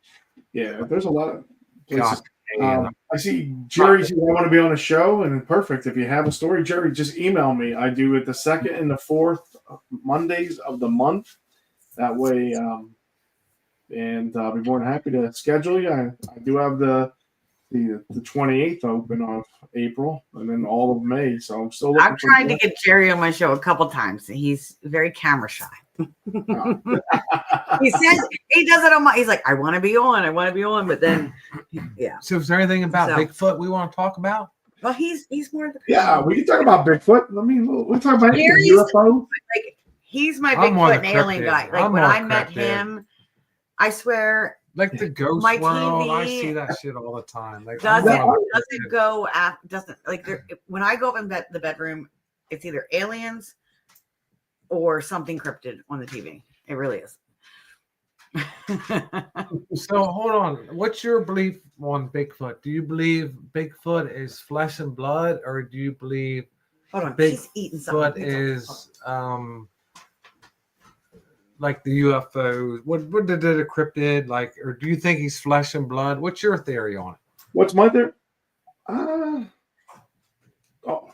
Yeah, there's a lot of places. God, I see Jerry says, "I want to be on a show," and perfect. If you have a story, Jerry, just email me. I do it the 2nd and the 4th Mondays of the month. That way, and I'll be more than happy to schedule you. I do have the 28th open of April, and then all of May. So I'm still. I've tried to get Jerry on my show a couple times. He's very camera shy. He says he does it on my. He's like, "I want to be on," but then, yeah. So is there anything about Bigfoot we want to talk about? Well, he's more. We can talk about Bigfoot. I mean, we'll talk about UFO. Like he's my Bigfoot and alien guy. Like when I met him, I swear. Like the ghost my world, TV I see that shit all the time. Like doesn't go after, doesn't like there, when I go up in the bedroom, it's either aliens or something cryptid on the TV. It really is. So hold on. What's your belief on Bigfoot? Do you believe Bigfoot is flesh and blood, or do you believe Bigfoot is like the UFOs? What did the cryptid like, or do you think he's flesh and blood? What's your theory on it? What's my theory? I'm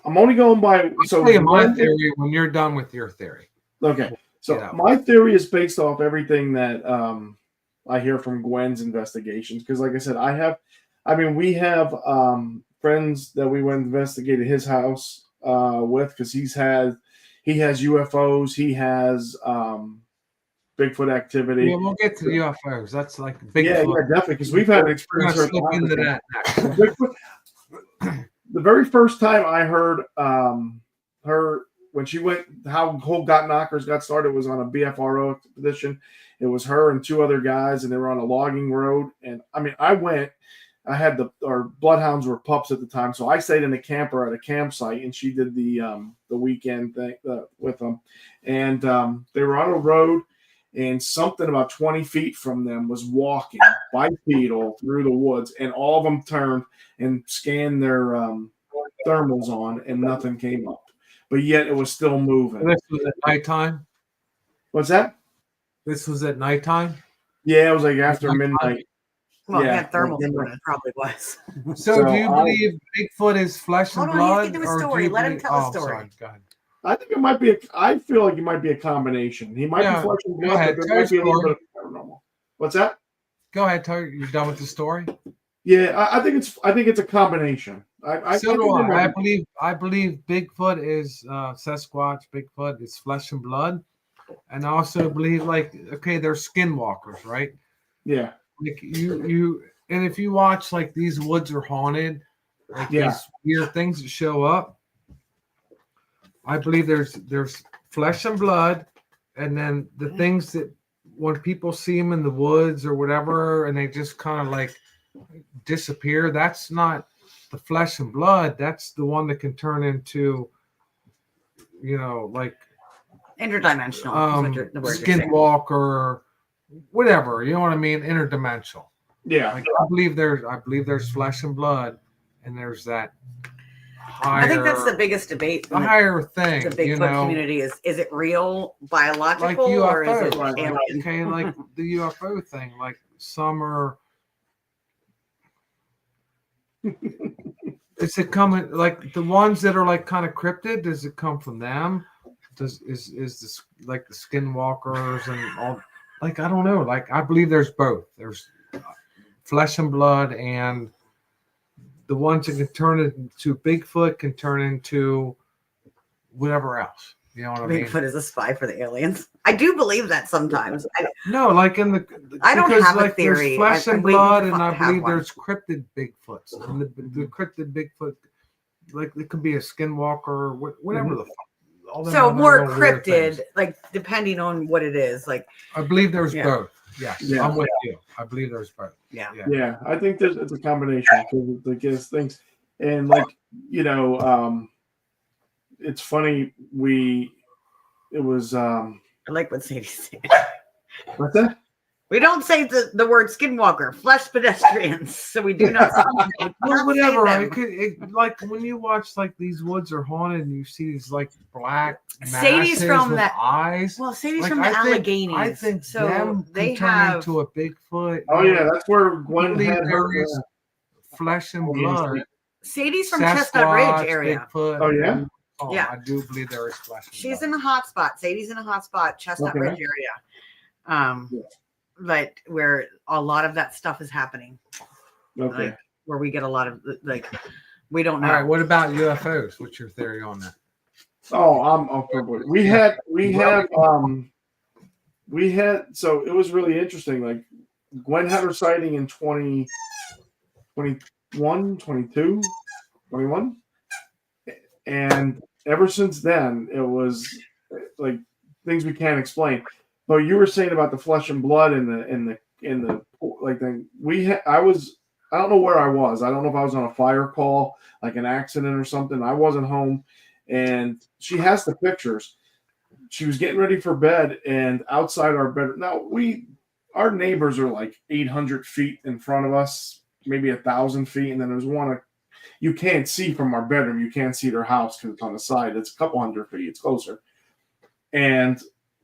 only going by. So my theory when you're done with your theory. Okay. So my theory is based off everything that I hear from Gwen's investigations. Because like I said, we have friends that we went and investigated his house with, because he has UFOs, he has Bigfoot activity. Yeah, we'll get to the UFOs. That's like Bigfoot. Yeah, definitely, because we've had an experience. Into that. Bigfoot, the very first time I heard when she went, how whole Got Knockers got started was on a BFRO expedition. It was her and 2 other guys, and they were on a logging road. And I mean, I went. I had our bloodhounds were pups at the time, so I stayed in a camper at a campsite, and she did the weekend thing with them. And they were on a road, and something about 20 feet from them was walking bipedal through the woods, and all of them turned and scanned their thermals on, and nothing came up. But yet it was still moving. This was at nighttime? What's that? This was at nighttime? Yeah, it was like after midnight. Well, yeah, thermal it probably was. So do you believe Bigfoot is flesh and blood? Hold on, he's going to do a story. Let him tell a story. Sorry. Go ahead. I think it might be. I feel like it might be a combination. He might be flesh and blood, but there might be a little bit of paranormal. What's that? Go ahead, Terry. You're done with the story. Yeah, I think it's a combination. I believe Bigfoot is Sasquatch. Bigfoot is flesh and blood, and I also believe they're skinwalkers, right? Yeah. Like you, and if you watch like These Woods Are Haunted, these weird things that show up, I believe there's flesh and blood, and then the things that when people see them in the woods or whatever, and they just kind of like disappear. That's not the flesh and blood. That's the one that can turn into, like interdimensional, skinwalker. Whatever, you know what I mean, interdimensional. Yeah, I believe there's flesh and blood, and there's that higher. I think that's the biggest debate. The higher thing, the Bigfoot community is it real, biological, like UFO, or is it alien? Okay, like the UFO thing. Like some are. Is it coming like the ones that are like kind of cryptid? Does it come from them? Is this like the skinwalkers and all? Like, I don't know. Like, I believe there's both. There's flesh and blood, and the ones that can turn into Bigfoot can turn into whatever else. You know what I mean? Bigfoot is a spy for the aliens. I do believe that sometimes. No, like in the I don't because, have like, a theory. There's flesh and blood, and I believe one. there's cryptid Bigfoots. And the cryptid Bigfoot, like it could be a skinwalker, whatever the fuck. So more cryptid, like depending on what it is. Like I believe there's both. Yes, yeah. I'm with you. I believe there's both. Yeah. I think it's a combination because it gives things, and it's funny. It was. I like what Sadie said. What's that? We don't say the word skinwalker, flesh pedestrians. So we do not. Well, whatever. Like when you watch like These Woods Are Haunted, and you see these like black Sadie's from with that eyes. Well, Sadie's from the Alleghenies. I think so them they turn have into a Bigfoot. Oh yeah, that's where Gwen had her flesh and blood. Sadie's from Sasquatch, Chestnut Ridge area. Bigfoot. Oh yeah. Oh, yeah. I do believe there is flesh and She's blood. in a hot spot. Sadie's in a hot spot, Chestnut Ridge area. But where a lot of that stuff is happening. Okay. Like, where we get a lot of we don't know. All right, what about UFOs? What's your theory on that? Oh, I'm up for it. We had so it was really interesting. Like Gwen had her sighting in 2021, 22, 21. And ever since then, it was like things we can't explain. But you were saying about the flesh and blood in the like thing. I don't know where I was. I don't know if I was on a fire call, like an accident or something. I wasn't home, and she has the pictures. She was getting ready for bed, and outside our bedroom. Now our neighbors are like 800 feet in front of us, maybe 1,000 feet, and then there's one you can't see from our bedroom. You can't see their house because it's on the side. It's a couple hundred feet. It's closer, and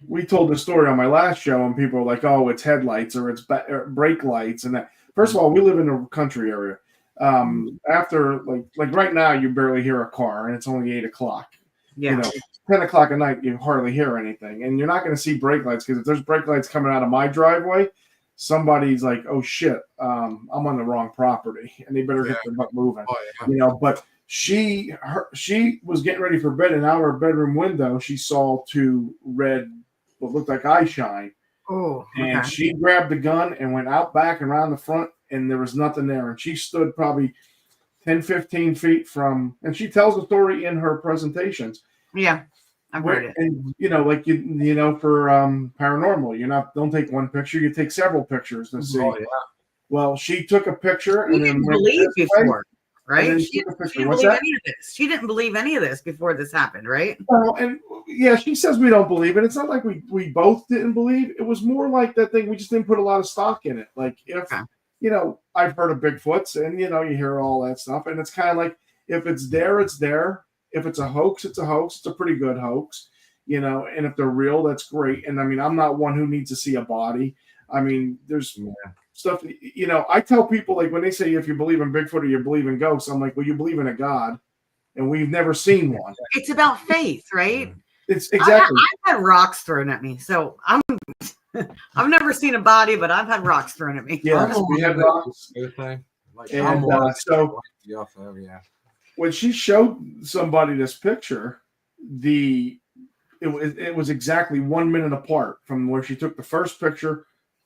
we told the story on my last show, and people were like, "Oh, it's headlights or it's brake lights." And that. First of all, we live in a country area. After like right now, you barely hear a car, and it's only 8 o'clock. Yeah. 10 o'clock at night, you hardly hear anything, and you're not going to see brake lights because if there's brake lights coming out of my driveway, somebody's like, "Oh shit, I'm on the wrong property," and they better get their butt moving. Oh, yeah. But she was getting ready for bed, and out of her bedroom window, she saw 2 red, what looked like eye shine. Oh, okay. And she grabbed the gun and went out back and around the front, and there was nothing there. And she stood probably 10, 15 feet from, and she tells the story in her presentations. Yeah. I've heard it. And like for paranormal, don't take one picture, you take several pictures to see. Oh, yeah. Well, she took a picture She and then didn't went believe this before, way, right? and then She took a didn't picture. believe any of this. She didn't believe any of this before this happened, right? Well, and yeah, she says we don't believe it. It's not like we both didn't believe. It was more like that thing. We just didn't put a lot of stock in it. Like if I've heard of Bigfoots, and you hear all that stuff, and it's kind of like if it's there, it's there. If it's a hoax, it's a hoax. It's a pretty good hoax, And if they're real, that's great. And I mean, I'm not one who needs to see a body. I mean, there's stuff. I tell people, like, when they say if you believe in Bigfoot or you believe in ghosts, I'm like, well, you believe in a God, and we've never seen one. It's about faith, right? It's exactly. I've had rocks thrown at me, so I've never seen a body, but I've had rocks thrown at me. Yeah, we had rocks. And so when she showed somebody this picture, it was exactly 1 minute apart from where she took the first picture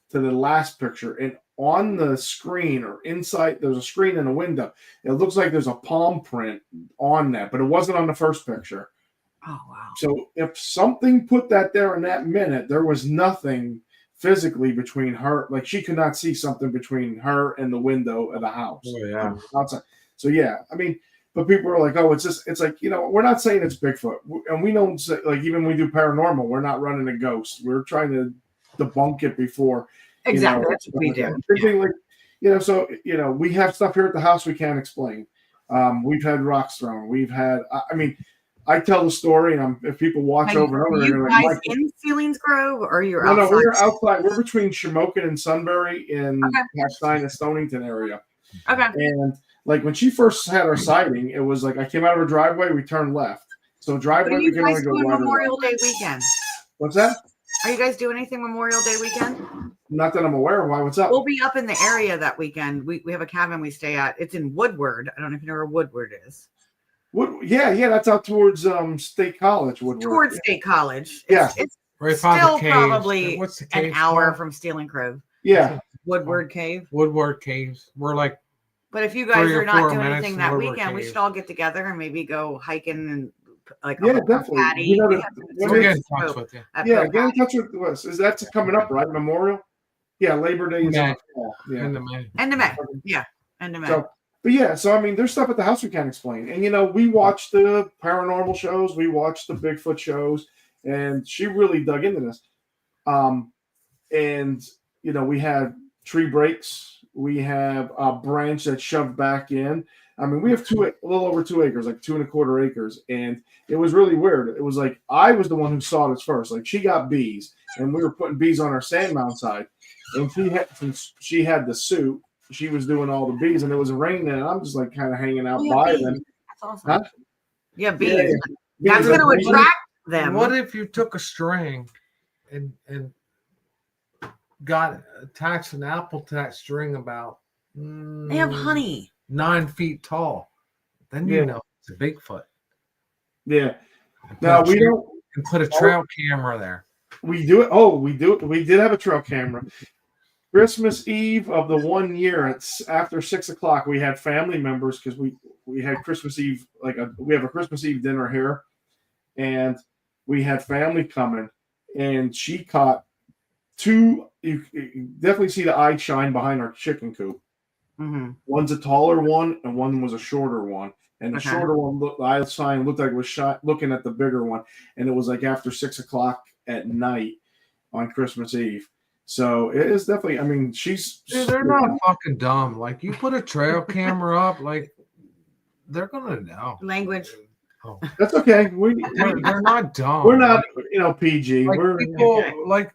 to the last picture. And on the screen or inside, there's a screen in a window. It looks like there's a palm print on that, but it wasn't on the first picture. Oh, wow. So if something put that there in that minute, there was nothing physically between her. Like she could not see something between her and the window of the house. Oh, yeah. Outside. So, yeah, I mean, but people are like, oh, it's like, we're not saying it's Bigfoot. And we don't say, like, even when we do paranormal, we're not running a ghost. We're trying to debunk it before. Exactly. That's what we do. Like, so, we have stuff here at the house we can't explain. We've had rocks thrown. We've had, I tell the story, and if people watch over and over, you they're guys in Selinsgrove, or you're outside? No, we're outside. We're between Shamokin and Sunbury in Paxton and Stonington area. Okay. And like when she first had her sighting, it was like I came out of her driveway, we turned left. So driveway, we can only go right. Memorial Day weekend. What's that? Are you guys doing anything Memorial Day weekend? Not that I'm aware of. Why? What's up? We'll be up in the area that weekend. We have a cabin we stay at. It's in Woodward. I don't know if you know where Woodward is. Yeah, that's out towards State College. Woodward. Towards State College. It's right still probably an hour from Stelincrove. Yeah. Woodward Cave. Woodward Caves. We're like. But if you guys are not doing anything that weekend, we should all get together and maybe go hiking and definitely. Patty. We'll get in touch with you. Yeah, get in touch with us. Is that coming up, right? Memorial? Yeah, Labor Day is in the fall. Yeah. End of May. End of May. Yeah. End of May. So I mean, there's stuff at the house we can't explain. And we watch the paranormal shows, we watch the Bigfoot shows, and she really dug into this. And we had tree breaks. We have a branch that's shoved back in. I mean, we have a little over 2 acres, like 2.25 acres. And it was really weird. It was like, I was the one who saw this first. Like she got bees and we were putting bees on our sand mound side. And since she had the suit, she was doing all the bees and it was raining and I'm just like kind of hanging out by them. That's awesome. Huh? Yeah, bees. That's going to attract them. What if you took a string and got attached an apple to that string about they have honey 9 feet tall? Then you know it's a Bigfoot. Yeah. Now we don't put a trail camera there. We do it. Oh, we do it. We did have a trail camera. Christmas Eve of the 1 year, it's after 6 o'clock. We had family members because we had Christmas Eve, we have a Christmas Eve dinner here, and we had family coming, and she caught two. You definitely see the eye shine behind our chicken coop. Mm-hmm. One's a taller one, and one was a shorter one. And the shorter one, the eye sign looked like it was looking at the bigger one, and it was like after 6 o'clock at night on Christmas Eve. So it is definitely. I mean, they're not fucking dumb. Like you put a trail camera up, like they're gonna know. Language. Oh. That's okay. They're not dumb. We're not, PG.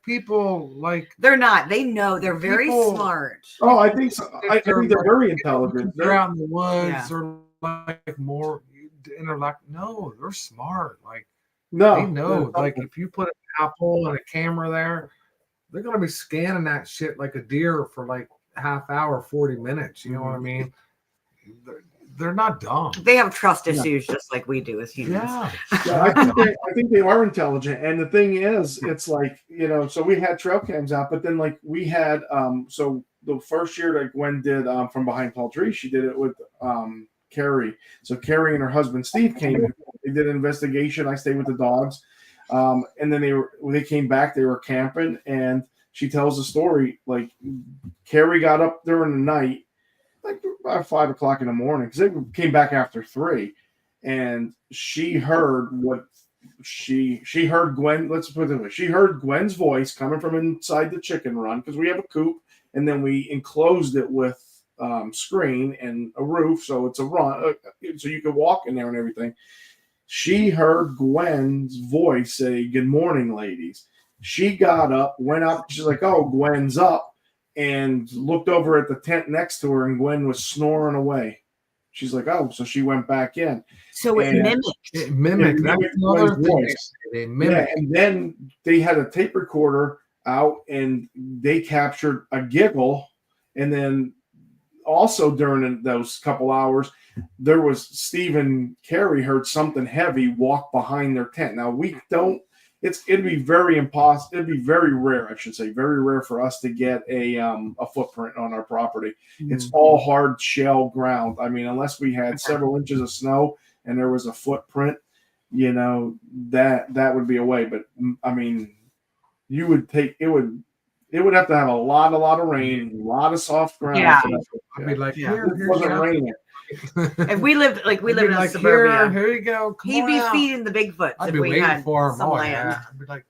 People they're not. They know. They're very smart. Oh, I think so. I think they're very intelligent. They're out in the woods or like more interact. No, they're smart. Like they know. Like if you put an apple and a camera there, they're gonna be scanning that shit like a deer for like half hour, 40 minutes. You know what I mean? They're not dumb. They have trust issues just like we do as humans. Yeah, I think they are intelligent. And the thing is, it's like, so we had trail cams out, but then like we had, so the first year that Gwen did From Behind Tall Trees, she did it with Carrie. So Carrie and her husband Steve came. They did an investigation. I stayed with the dogs. And then when they came back, they were camping, and she tells the story like Carrie got up during the night, like about 5 o'clock in the morning, because they came back after 3, and she heard what she heard Gwen. Let's put it this way: she heard Gwen's voice coming from inside the chicken run, because we have a coop, and then we enclosed it with screen and a roof, so it's a run, so you can walk in there and everything. She heard Gwen's voice say, "Good morning, ladies." She got up, went up. She's like, "Oh, Gwen's up," and looked over at the tent next to her, and Gwen was snoring away. She's like, "Oh," so she went back in. So it mimicked. It mimicked. That's another thing. They mimicked. Yeah, and then they had a tape recorder out, and they captured a giggle, and then also during those couple hours, there was Steve and Carrie heard something heavy walk behind their tent. Now we don't. It'd be very impossible. It'd be very rare, I should say, very rare for us to get a footprint on our property. It's all hard shell ground. I mean, unless we had several inches of snow and there was a footprint, that would be a way. But I mean, you would take it would. It would have to have a lot of rain, a lot of soft ground. Yeah. I'd be like, it wasn't raining. If we lived in like, suburbia, here you go. He'd be feeding the Bigfoot I'd if be we waiting had for him. some land. Yeah. I'd be like,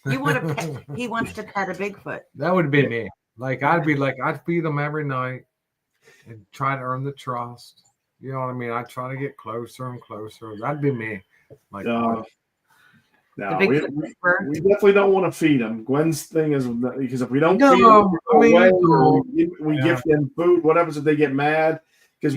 You want to pet? He wants to pet a Bigfoot. that would be me. Like I'd be like, I'd feed him every night and try to earn the trust. You know what I mean? I'd try to get closer and closer. That'd be me. Like, no, we definitely don't want to feed them. Gwen's thing is because if we don't feed them, we give them food. What happens if they get mad? Because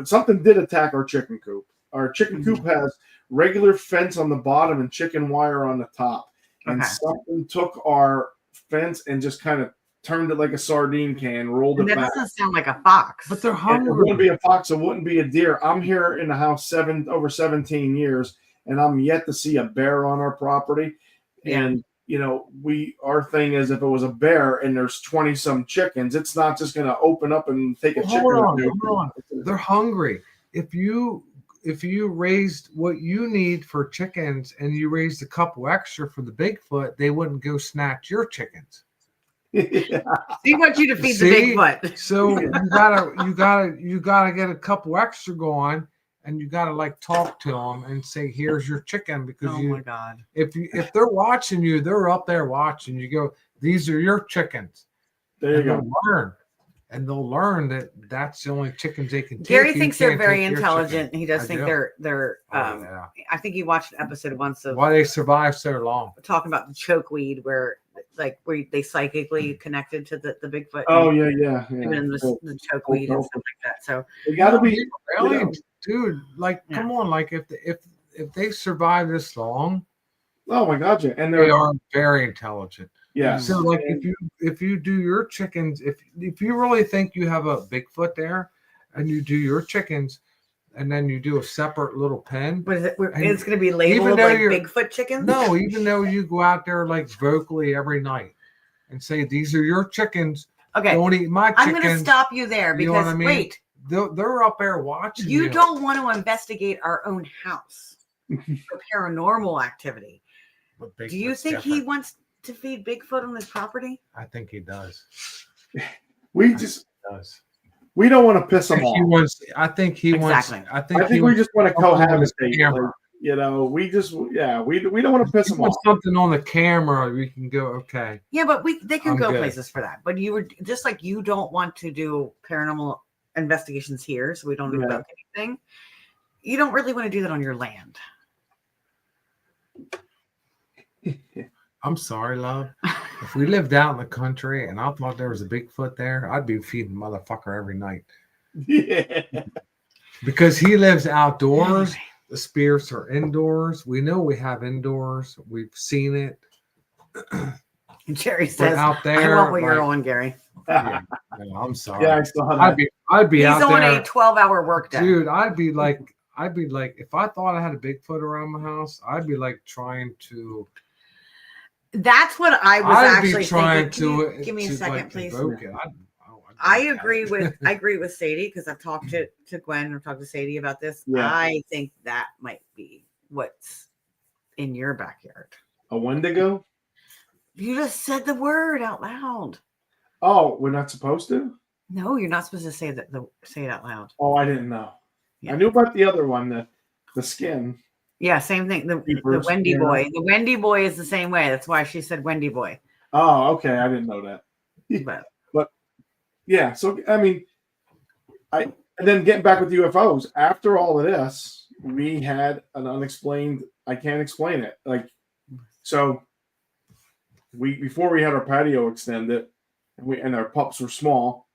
something did attack our chicken coop. Our chicken coop has regular fence on the bottom and chicken wire on the top, and something took our fence and just kind of turned it like a sardine can, rolled it back. That doesn't sound like a fox. But they're hungry. It wouldn't be a fox. It wouldn't be a deer. I'm here in the house over 17 years. And I'm yet to see a bear on our property. And, our thing is if it was a bear and there's 20 some chickens, it's not just going to open up and take a chicken. Hold on. They're hungry. If you raised what you need for chickens and you raised a couple extra for the Bigfoot, they wouldn't go snatch your chickens. He wants you to feed the Bigfoot. So you gotta get a couple extra going. And you gotta like talk to them and say, "Here's your chicken," because my God, if they're watching you, they're up there watching. You go, "These are your chickens." There you go. They'll learn that that's the only chickens they can take. Gary thinks they're very intelligent. He does think they're. I think he watched an episode once of why they survive so long. Talking about the chokeweed, where they psychically connected to the Bigfoot. Oh yeah. Even the chokeweed and stuff like that. So they gotta be really. Dude, come on, like if they survive this long, oh my God, yeah, and they are very intelligent. Yeah. So like if you do your chickens, if you really think you have a Bigfoot there, and you do your chickens, and then you do a separate little pen, but it's going to be labeled like Bigfoot chickens. No, even though you go out there like vocally every night and say these are your chickens. Okay, don't eat my chickens. I'm going to stop you there because you know what I mean? Wait. They're up there watching. You don't want to investigate our own house for paranormal activity. Do you think he wants to feed Bigfoot on his property? I think he does. We don't want to piss him off. I think he wants. I think we just want to cohabitate. We don't want to piss him off. Something on the camera, we can go. Okay. Yeah, but they can go places for that. But you were just like you don't want to do paranormal investigations here, so we don't know about anything. You don't really want to do that on your land. I'm sorry, love. If we lived out in the country and I thought there was a Bigfoot there, I'd be feeding motherfucker every night. Yeah. Because he lives outdoors. The spirits are indoors. We know we have indoors. We've seen it. Jerry says, out there, I want what you're on, Gary. Yeah, I'm sorry. Yeah, I still have I'd be out there. He's on a 12-hour workday. Dude, I'd be like, if I thought I had a Bigfoot around my house, I'd be like trying to. That's what I was actually trying thinking. to. Give me a second, please. I agree with Sadie because I've talked to Gwen. I've talked to Sadie about this. Yeah. I think that might be what's in your backyard. A Wendigo? You just said the word out loud. Oh, we're not supposed to? No, you're not supposed to say say it out loud. Oh, I didn't know. Yeah. I knew about the other one, the skin. Yeah, same thing. The Wendy yeah. boy. The Wendy boy is the same way. That's why she said Wendy boy. Oh, okay. I didn't know that. But yeah, so I mean, and then getting back with UFOs, after all of this, we had an unexplained, I can't explain it. Like, so before we had our patio extended, and our pups were small,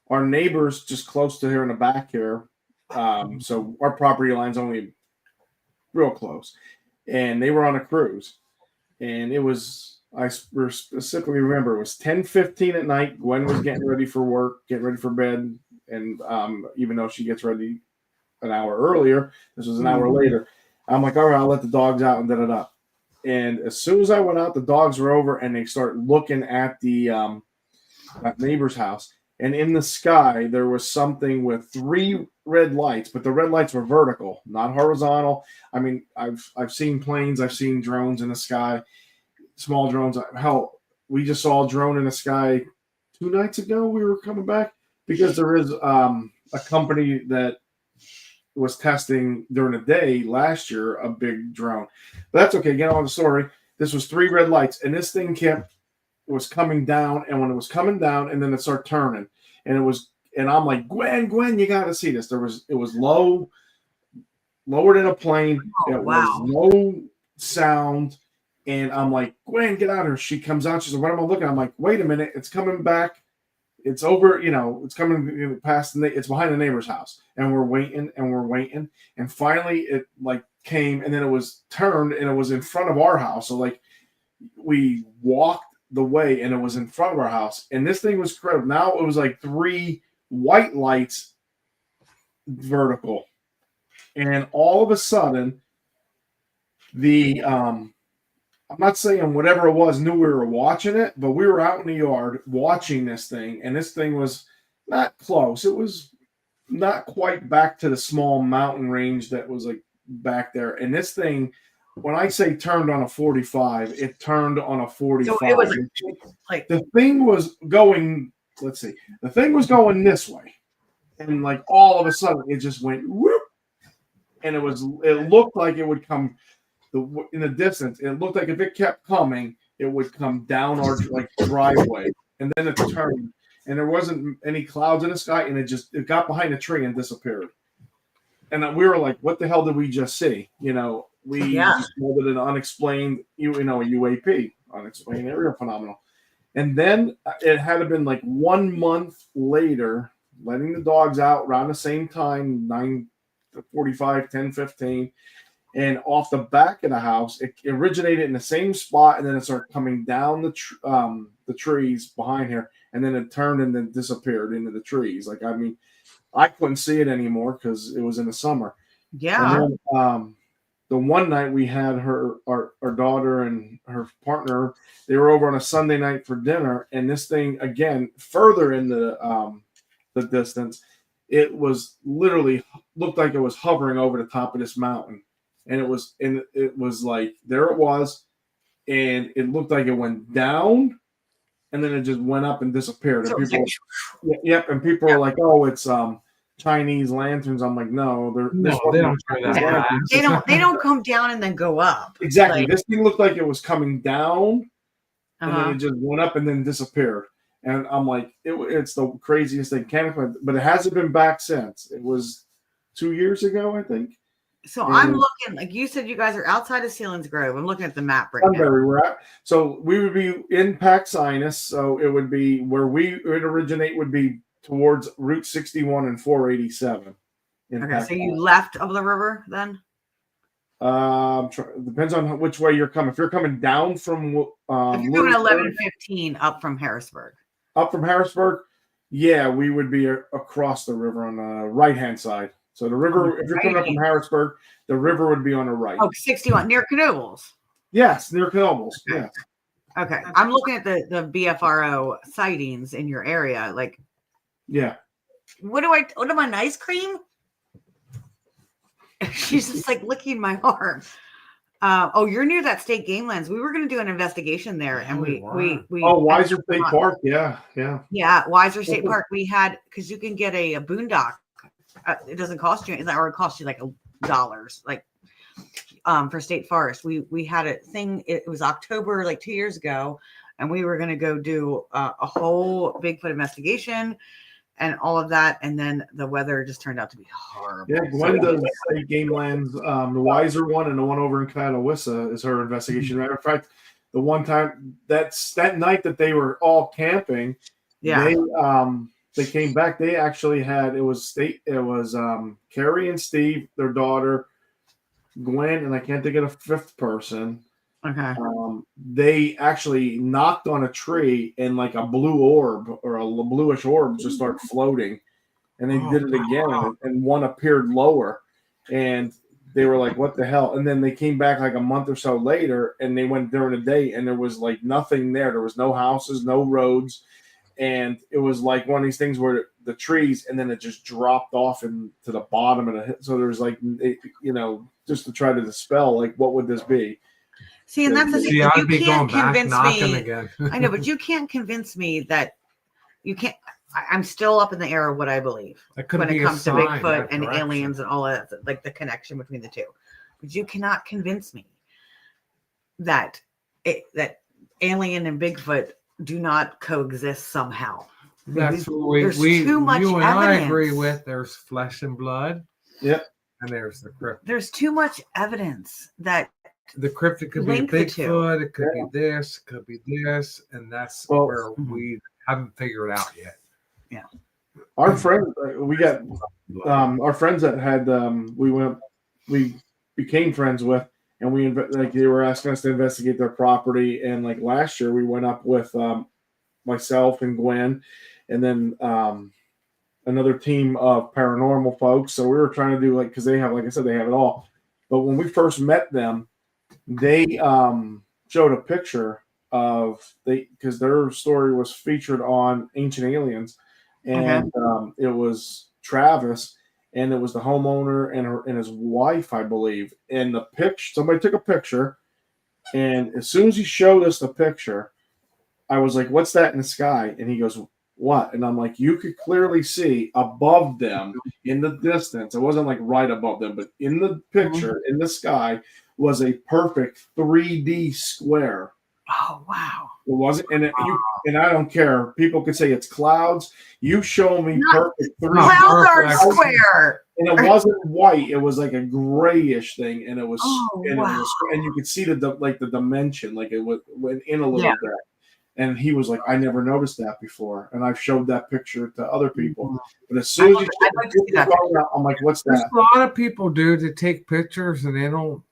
our neighbors just close to here in the back here. So our property line's only real close, and they were on a cruise, and it was, I specifically remember, it was 10:15 at night. Gwen was getting ready for work, getting ready for bed, and even though she gets ready an hour earlier, this was an hour later. I'm like, all right, I'll let the dogs out and da-da-da. And as soon as I went out, the dogs were over, and they start looking at the that neighbor's house. And in the sky, there was something with 3 red lights, but the red lights were vertical, not horizontal. I mean, I've seen planes, I've seen drones in the sky, small drones. Hell, we just saw a drone in the sky 2 nights ago. We were coming back because there is a company that was testing during the day last year a big drone. But that's okay. Get on the story. This was 3 red lights, and this thing was coming down, and when it was coming down, and then it started turning, and I'm like, Gwen, you got to see this. It was lower than a plane. Oh, it wow. was no sound, and I'm like, Gwen, get out of here. She comes out. She's like, what am I looking at? I'm like, wait a minute, it's coming back. It's over, it's coming past it's behind the neighbor's house, and we're waiting, and finally it like came, and then it was turned, and it was in front of our house. So like we walked the way, and it was in front of our house, and this thing was incredible. Now it was like 3 white lights vertical, and all of a sudden I'm not saying whatever it was knew we were watching it, but we were out in the yard watching this thing, and this thing was not close. It was not quite back to the small mountain range that was like back there. And this thing, when I say turned on a 45, it turned on a 45. So it was like the thing was going, the thing was going this way. And like all of a sudden it just went whoop. And it looked like it would come in the distance. It looked like if it kept coming, it would come down our driveway, and then it turned, and there wasn't any clouds in the sky, and it got behind a tree and disappeared. And we were like, "What the hell did we just see?" We just called it an unexplained, a UAP, unexplained aerial phenomenon. And then it had to been like 1 month later, letting the dogs out around the same time, 9:45, 10:15. And off the back of the house, it originated in the same spot, and then it started coming down the trees behind here, and then it turned and then disappeared into the trees. Like, I mean, I couldn't see it anymore because it was in the summer. Yeah. And then, the one night we had our daughter and her partner, they were over on a Sunday night for dinner, and this thing, again, further in the distance, it was literally looked like it was hovering over the top of this mountain. And it was like, there it was, and it looked like it went down, and then it just went up and disappeared. And people, and people are like, "Oh, it's Chinese lanterns." I'm like, "No, they don't try that. They don't come down and then go up." Exactly. This thing looked like it was coming down, and then it just went up and then disappeared. And I'm like, it's the craziest thing. But it hasn't been back since. It was 2 years ago, I think. So I'm looking, like you said, you guys are outside of Sealands Grove. I'm looking at the map right now. We're at. So we would be in Pax Sinus. So it would be where we would originate would be towards Route 61 and 487. Okay, so you left of the river then? Depends on which way you're coming. If you're coming down from, if you're going 11:15 up from Harrisburg. Up from Harrisburg, yeah, we would be across the river on the right-hand side. So the river, if you're coming up from Harrisburg, the river would be on the right. Oh, 61, near Knoebels. Yes, near Knoebels. Yeah. Okay. I'm looking at the BFRO sightings in your area. Like, yeah. What am I, an ice cream? She's just like licking my arm. Oh, you're near that state game lands. We were going to do an investigation there, and we Wiser State Park, yeah. Wiser State Park. We had because you can get a boondock. It doesn't cost you, or it costs you like $1, like for state forest. We had a thing. It was October, like 2 years ago, and we were going to go do a whole Bigfoot investigation and all of that, and then the weather just turned out to be horrible. Yeah, Gwen does state game lands. The Wiser one and the one over in Catawissa is her investigation. Matter of fact, the one time that night that they were all camping, they came back. They actually had Carrie and Steve, their daughter, Gwen, and I can't think of a fifth person. Okay. They actually knocked on a tree and like a blue orb or a bluish orb just started floating, and they did it again, and one appeared lower, and they were like, "What the hell?" And then they came back like a month or so later, and they went during the day, and there was like nothing there. There was no houses, no roads, and it was like one of these things where the trees, and then it just dropped off into the bottom of the. So there was like, just to try to dispel like what would this be. See, and that's the thing. I'd be going back knocking again. I know, but you can't convince me that you can't. I'm still up in the air of what I believe when it comes to Bigfoot and aliens and all of that, like the connection between the two. But you cannot convince me that alien and Bigfoot do not coexist somehow. That's what there's too much you and evidence. I agree with. There's flesh and blood. Yep. And there's the cryptid. There's too much evidence that the cryptid could be Bigfoot, it could be this, it could be this, and that's where we haven't figured out yet. Yeah. Our friend, we got our friends that had we became friends with, and they were asking us to investigate their property, and like last year we went up with myself and Gwen, and then another team of paranormal folks. So we were trying to do because they have, like I said, they have it all. But when we first met them, they showed a picture of because their story was featured on Ancient Aliens, and it was Travis, and it was the homeowner and his wife, I believe. And the picture, somebody took a picture, and as soon as he showed us the picture, I was like, "What's that in the sky?" And he goes, "What?" And I'm like, "You could clearly see above them in the distance. It wasn't like right above them, but in the picture in the sky was a perfect 3D square." Oh wow! It wasn't, and I don't care. People could say it's clouds. You show me perfect 3D. Clouds are square, and it wasn't white. It was like a grayish thing, and it was, and you could see the dimension, like it went in a little bit. And he was like, "I never noticed that before," and I've showed that picture to other people. But as soon as I'm like, "What's that?" There's a lot of people to take pictures, and they don't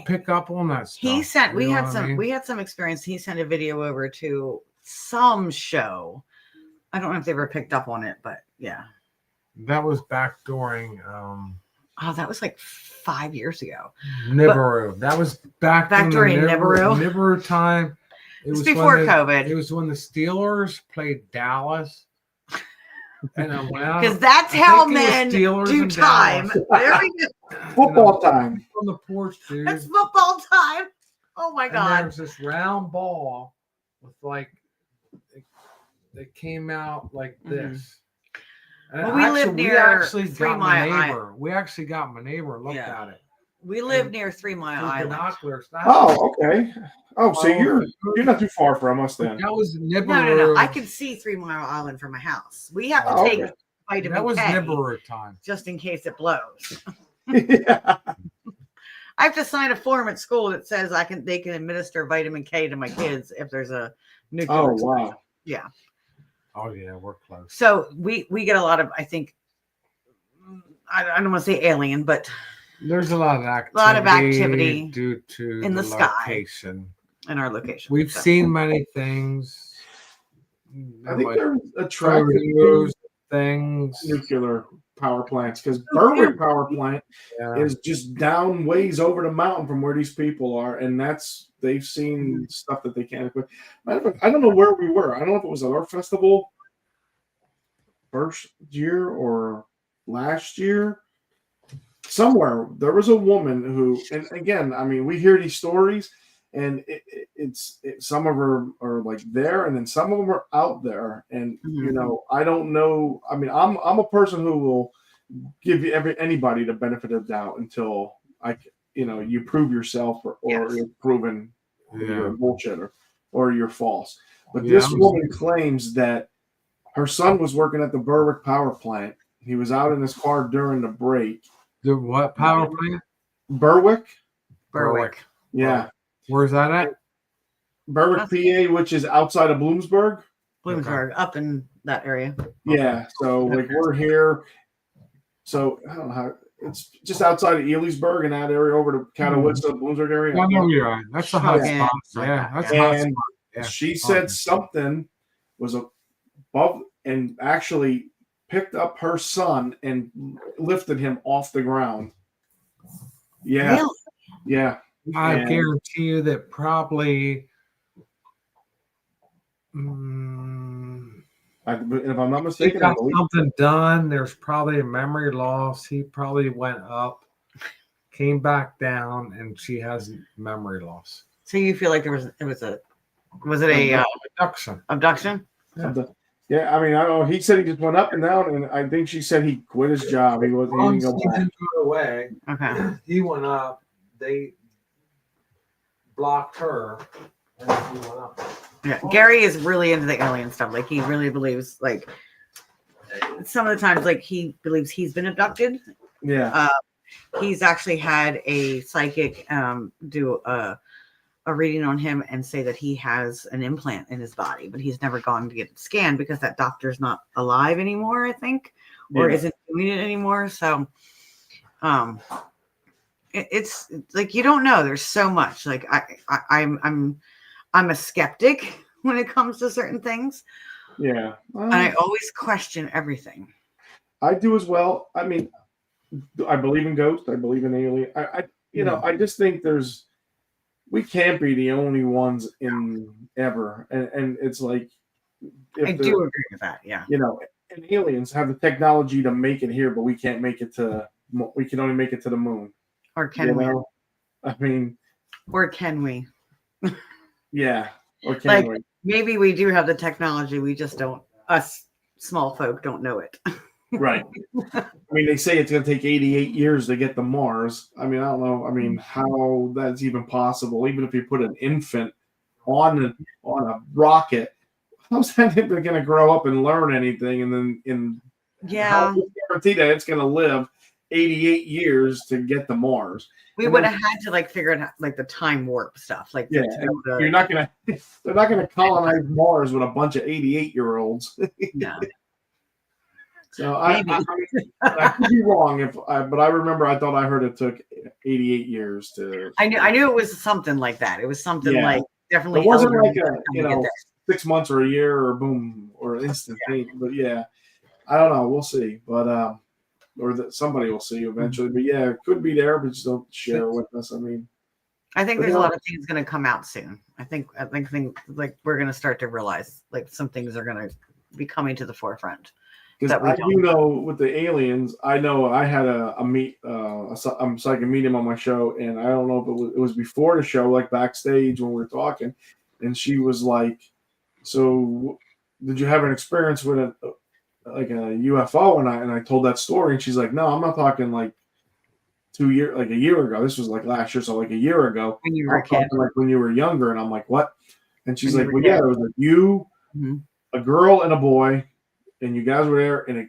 pick up on that stuff. We had some experience. He sent a video over to some show. I don't know if they ever picked up on it, but yeah. That was back during that was like 5 years ago. Nibiru. That was back during Nibiru time. It was before COVID. It was when the Steelers played Dallas. And I went out. Because that's how men do time. Football time. On the porch, dude. That's football time. Oh my God. And there was this round ball with they came out like this. And we live near we actually 3 got Mile my neighbor. We actually got my neighbor and looked at it. We live near 3 Mile Island. Oh, okay. Oh, so you're not too far from us then. That was Nibiru. No. I can see 3 Mile Island from my house. We have to take vitamin That was K Nibiru time. just in case it blows. Yeah. I have to sign a form at school that says they can administer vitamin K to my kids if there's a nuclear explosion. Wow. Yeah. Oh yeah, we're close. So we get a lot of, I think, I don't want to say alien, but there's a lot of activity due to in the location. In our location. We've seen many things. I think they're attracted to things. Nuclear power plants, because Berwick power plant is just down ways over the mountain from where these people are, and they've seen stuff that they can't equip. I don't know where we were. I don't know if it was at our festival first year or last year, somewhere there was a woman who, and again, I mean, we hear these stories, and it's some of them are like there, and then some of them are out there, and you know, I don't know. I mean, I'm a person who will give you anybody the benefit of the doubt until you prove yourself or you're proven you're a bullshitter or you're false. But this woman claims that her son was working at the Berwick power plant. He was out in his car during the break. The what power plant? Berwick. Yeah. Where's that at? Berwick, PA, which is outside of Bloomsburg. Up in that area. Yeah. So like we're here. So I don't know how it's just outside of Elysburg and that area over to Catawissa, Bloomsburg area. I know you're right. That's the hot spot. Yeah, that's the hot spot. Yeah. She said something was above and actually picked up her son and lifted him off the ground. Yeah. Really? Yeah. I guarantee you that probably if I'm not mistaken, he got something done. There's probably a memory loss. He probably went up, came back down, and she has memory loss. So you feel like was it a abduction? Yeah, I mean, I don't know. He said he just went up and down, and I think she said he quit his job. He didn't go back. Didn't go away. Okay. He went up. They blocked her, and he went up. Yeah, Gary is really into the alien stuff. Like he really believes. Like some of the times, like he believes he's been abducted. Yeah. He's actually had a psychic do a reading on him and say that he has an implant in his body, but he's never gone to get it scanned because that doctor's not alive anymore, I think, or isn't doing it anymore. So, it's like you don't know. There's so much. Like I'm a skeptic when it comes to certain things. Yeah, and I always question everything. I do as well. I mean, I believe in ghosts. I believe in alien. I just think we can't be the only ones in ever, and it's like I do agree with that. Yeah, and aliens have the technology to make it here, but we can't make it to. We can only make it to the moon. Or can we? I mean, or can we? Yeah, or can we? Maybe we do have the technology. We just don't. Us small folk don't know it. Right. I mean, they say it's going to take 88 years to get to Mars. I mean, I don't know. I mean, how that's even possible? Even if you put an infant on a rocket, how's that infant going to grow up and learn anything? And then, how guarantee that it's going to live 88 years to get to Mars? We would have had to figure out the time warp stuff. You're not going to. They're not going to colonize Mars with a bunch of 88-year-olds. No. So I could be wrong but I remember I thought I heard it took 88 years to. I knew it was something like that. It was something definitely. It wasn't like 6 months or a year or boom or instant thing. But I don't know. We'll see. But somebody will see eventually. But it could be there, but just don't share with us. I mean, I think there's a lot of things going to come out soon. I think things we're going to start to realize some things are going to be coming to the forefront. Because I do know with the aliens, I know I had a psychic medium on my show, and I don't know if it was before the show, like backstage when we were talking, and she was like, "So, did you have an experience with a UFO?" And I told that story, and she's like, "No, I'm not talking a year ago. This was last year, so a year ago. When you were a kid, when you were younger." And I'm like, "What?" And she's like, "Well, yeah, it was you, a girl, and a boy." And you guys were there, and it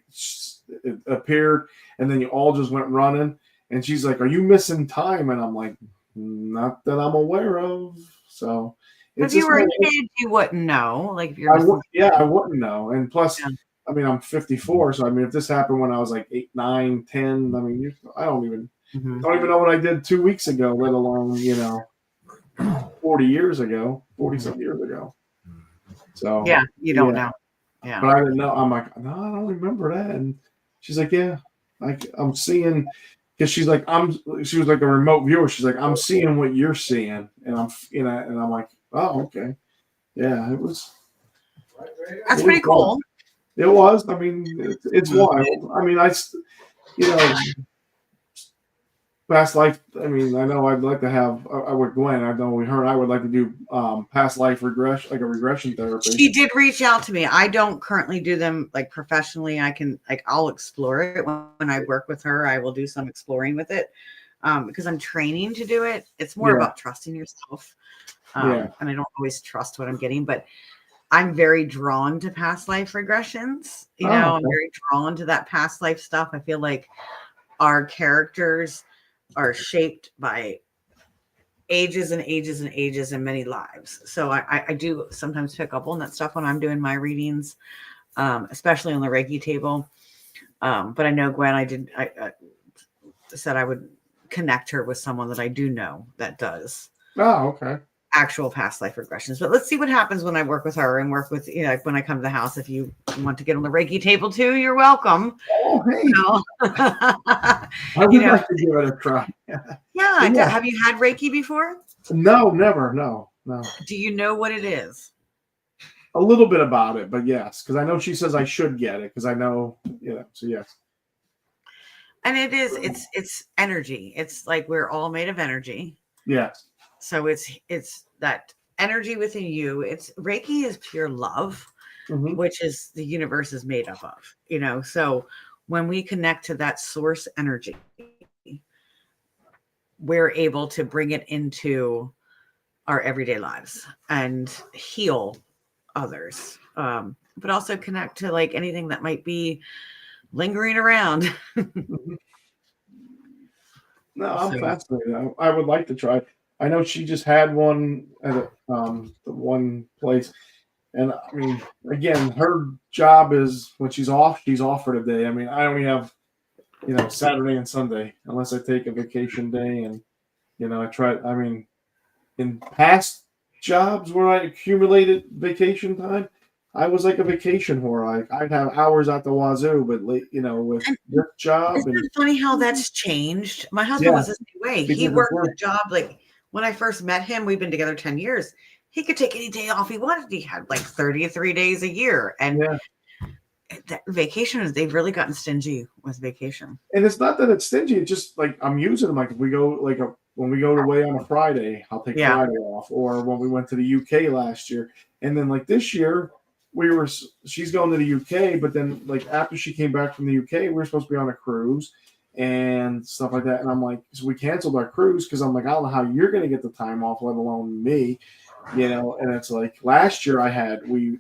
appeared, and then you all just went running. And she's like, "Are you missing time?" And I'm like, "Not that I'm aware of." So, if you were a kid, you wouldn't know. If you're, I wouldn't know. And plus, I mean, I'm 54, so I mean, if this happened when I was 8, 9, 10, I mean, I don't even know what I did 2 weeks ago, let alone 40 years ago, 40-some years ago. So you don't know. Yeah. But I didn't know. I'm like, no, I don't remember that. And she's like, yeah, I'm seeing, because she's like, she was like a remote viewer. She's like, I'm seeing what you're seeing. And I'm, and I'm like, oh, okay. Yeah, it was. That's pretty cool. It was. I mean, it's wild. I mean, past life. I mean, I know I'd like to have with Gwen. I know her and I would like to do past life regression, like a regression therapy. She did reach out to me. I don't currently do them like professionally. I'll explore it when I work with her. I will do some exploring with it because I'm training to do it. It's more about trusting yourself. And I don't always trust what I'm getting, but I'm very drawn to past life regressions. I'm very drawn to that past life stuff. I feel like our characters are shaped by ages and ages and ages and many lives. So I do sometimes pick up on that stuff when I'm doing my readings, especially on the Reiki table. But I know Gwen, I said I would connect her with someone that I do know that does. Oh, okay. Actual past life regressions. But let's see what happens when I work with her and work with, like when I come to the house. If you want to get on the Reiki table too, you're welcome. Oh, hey. I would like to give it a try. Yeah. Have you had Reiki before? No, never. No. Do you know what it is? A little bit about it, but yes, because I know she says I should get it because I know, so yes. And it's energy. It's like we're all made of energy. Yes. So it's that energy within you. Reiki is pure love, which is the universe is made up of, so when we connect to that source energy, we're able to bring it into our everyday lives and heal others, but also connect to like anything that might be lingering around. No, I'm fascinated. I would like to try. I know she just had one at the one place, and I mean, again, her job is when she's off for the day. I mean, I only have, Saturday and Sunday unless I take a vacation day, and I try. I mean, in past jobs where I accumulated vacation time, I was like a vacation whore. I'd have hours out the wazoo, but with this job, isn't it funny how that's changed? My husband was the same way. He worked a job like. When I first met him, we've been together 10 years. He could take any day off he wanted. He had like 33 days a year. And that vacation, they've really gotten stingy with vacation. And it's not that it's stingy. It's just like I'm using them. Like if we go, when we go away on a Friday, I'll take Friday off. Or when we went to the UK last year. And then like this year, she's going to the UK. But then like after she came back from the UK, we were supposed to be on a cruise and stuff like that. And I'm like, so we canceled our cruise because I'm like, I don't know how you're going to get the time off, let alone me, and it's like last year and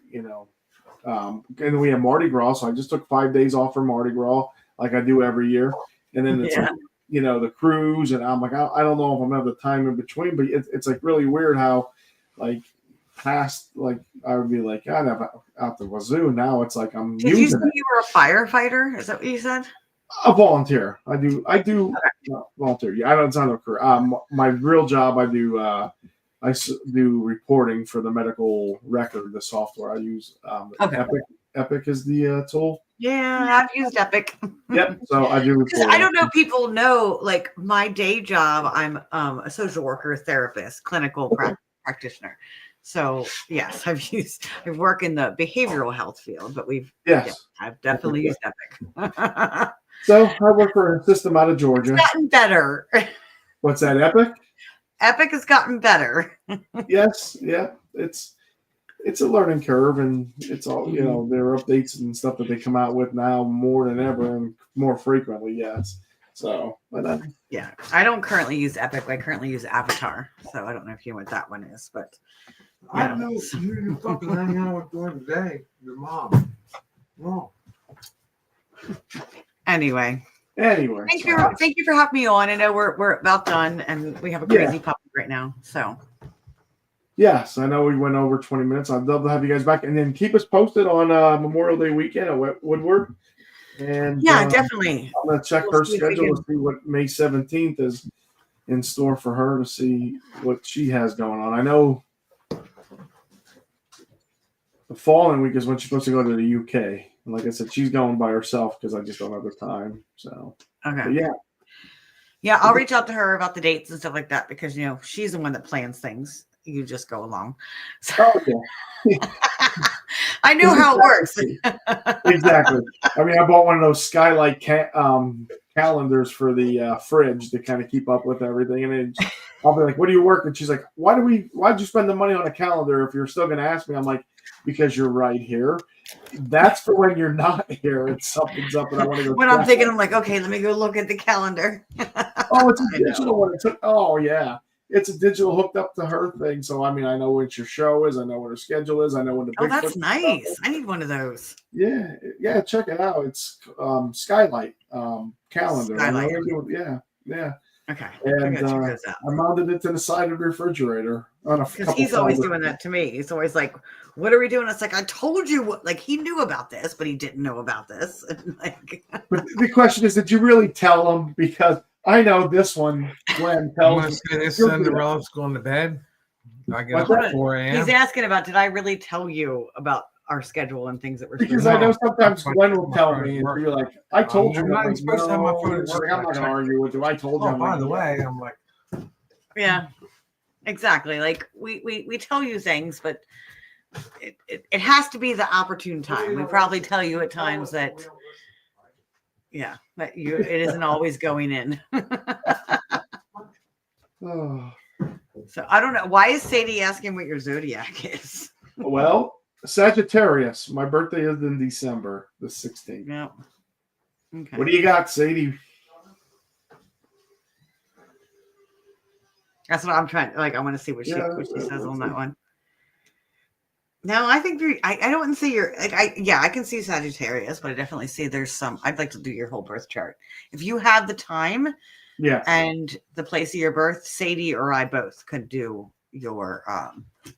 then we had Mardi Gras. So I just took 5 days off for Mardi Gras like I do every year. And then it's like, the cruise and I'm like, I don't know if I'm going to have the time in between, but it's like really weird how like past, like I would be like, I'd have out the wazoo. Now it's like I'm Did you say you were a firefighter? Is that what you said? A volunteer. I do volunteer. Yeah, I don't sound a career. My real job, I do reporting for the medical record, the software I use. Epic is the tool. Yeah, I've used Epic. Yep. So I do reporting. I don't know. People know, like my day job. I'm a social worker, therapist, clinical practitioner. So yes, I work in the behavioral health field, but I've definitely used Epic. So I work for a system out of Georgia. It's gotten better. What's that, Epic? Epic has gotten better. Yes, yeah. It's a learning curve, and it's all there are updates and stuff that they come out with now more than ever and more frequently. Yes. So, but I don't currently use Epic. I currently use Avatar. So I don't know if you know what that one is, but I know you fucking hang out with during the day. Your mom. Wrong. Anyway. Thank you for having me on. I know we're about done, and we have a crazy puppy right now. So. Yes, I know we went over 20 minutes. I'd love to have you guys back, and then keep us posted on Memorial Day weekend at Woodward. And definitely. I'm gonna check her schedule to see what May 17th is in store for her to see what she has going on. I know the following week is when she's supposed to go to the UK. And like I said, she's going by herself because I just don't have the time. So okay, I'll reach out to her about the dates and stuff like that because she's the one that plans things. you just go along. So, Oh, yeah. I know how it works. Exactly. I mean, I bought one of those skylight calendars for the fridge to kind of keep up with everything. And then I'll be like, "What do you work?" And she's like, why'd you spend the money on a calendar if you're still going to ask me? I'm like, because you're right here. That's for when you're not here and something's up and I want to go. When I'm thinking, I'm like, okay, let me go look at the calendar. Oh, it's a digital one. Oh, yeah. It's a digital hooked up to her thing. So, I mean, I know what your show is. I know what her schedule is. I know when the Oh, that's nice. I need one of those. Yeah. Yeah. Check it out. It's Skylight calendar. Skylight. Yeah. Okay. And I mounted it to the side of the refrigerator. Because he's always doing that to me. He's always like, what are we doing? It's like, I told you what, like, he knew about this, but he didn't know about this. And like, but the question is, did you really tell him? Because I know this one, Glenn tells me. This Cinderella's going to bed. I get up at 4 a.m. He's asking about, did I really tell you about our schedule and things that we're because I know sometimes Glenn will tell me, and you're like, I told you. I'm not supposed to have my phone. I'm not going to argue with you. I told you. By the way, I'm like, yeah, exactly. Like we tell you things, but it has to be the opportune time. We probably tell you at times that, yeah, that it isn't always going in. Oh. So I don't know. Why is Sadie asking what your zodiac is? Well, Sagittarius. My birthday is in December the 16th. Yeah. Okay. What do you got, Sadie? That's what I'm trying. Like, I want to see what she says on that one. No, I think I don't see your like. I can see Sagittarius, but I definitely see there's some. I'd like to do your whole birth chart if you have the time. Yeah. And the place of your birth, Sadie or I both could do your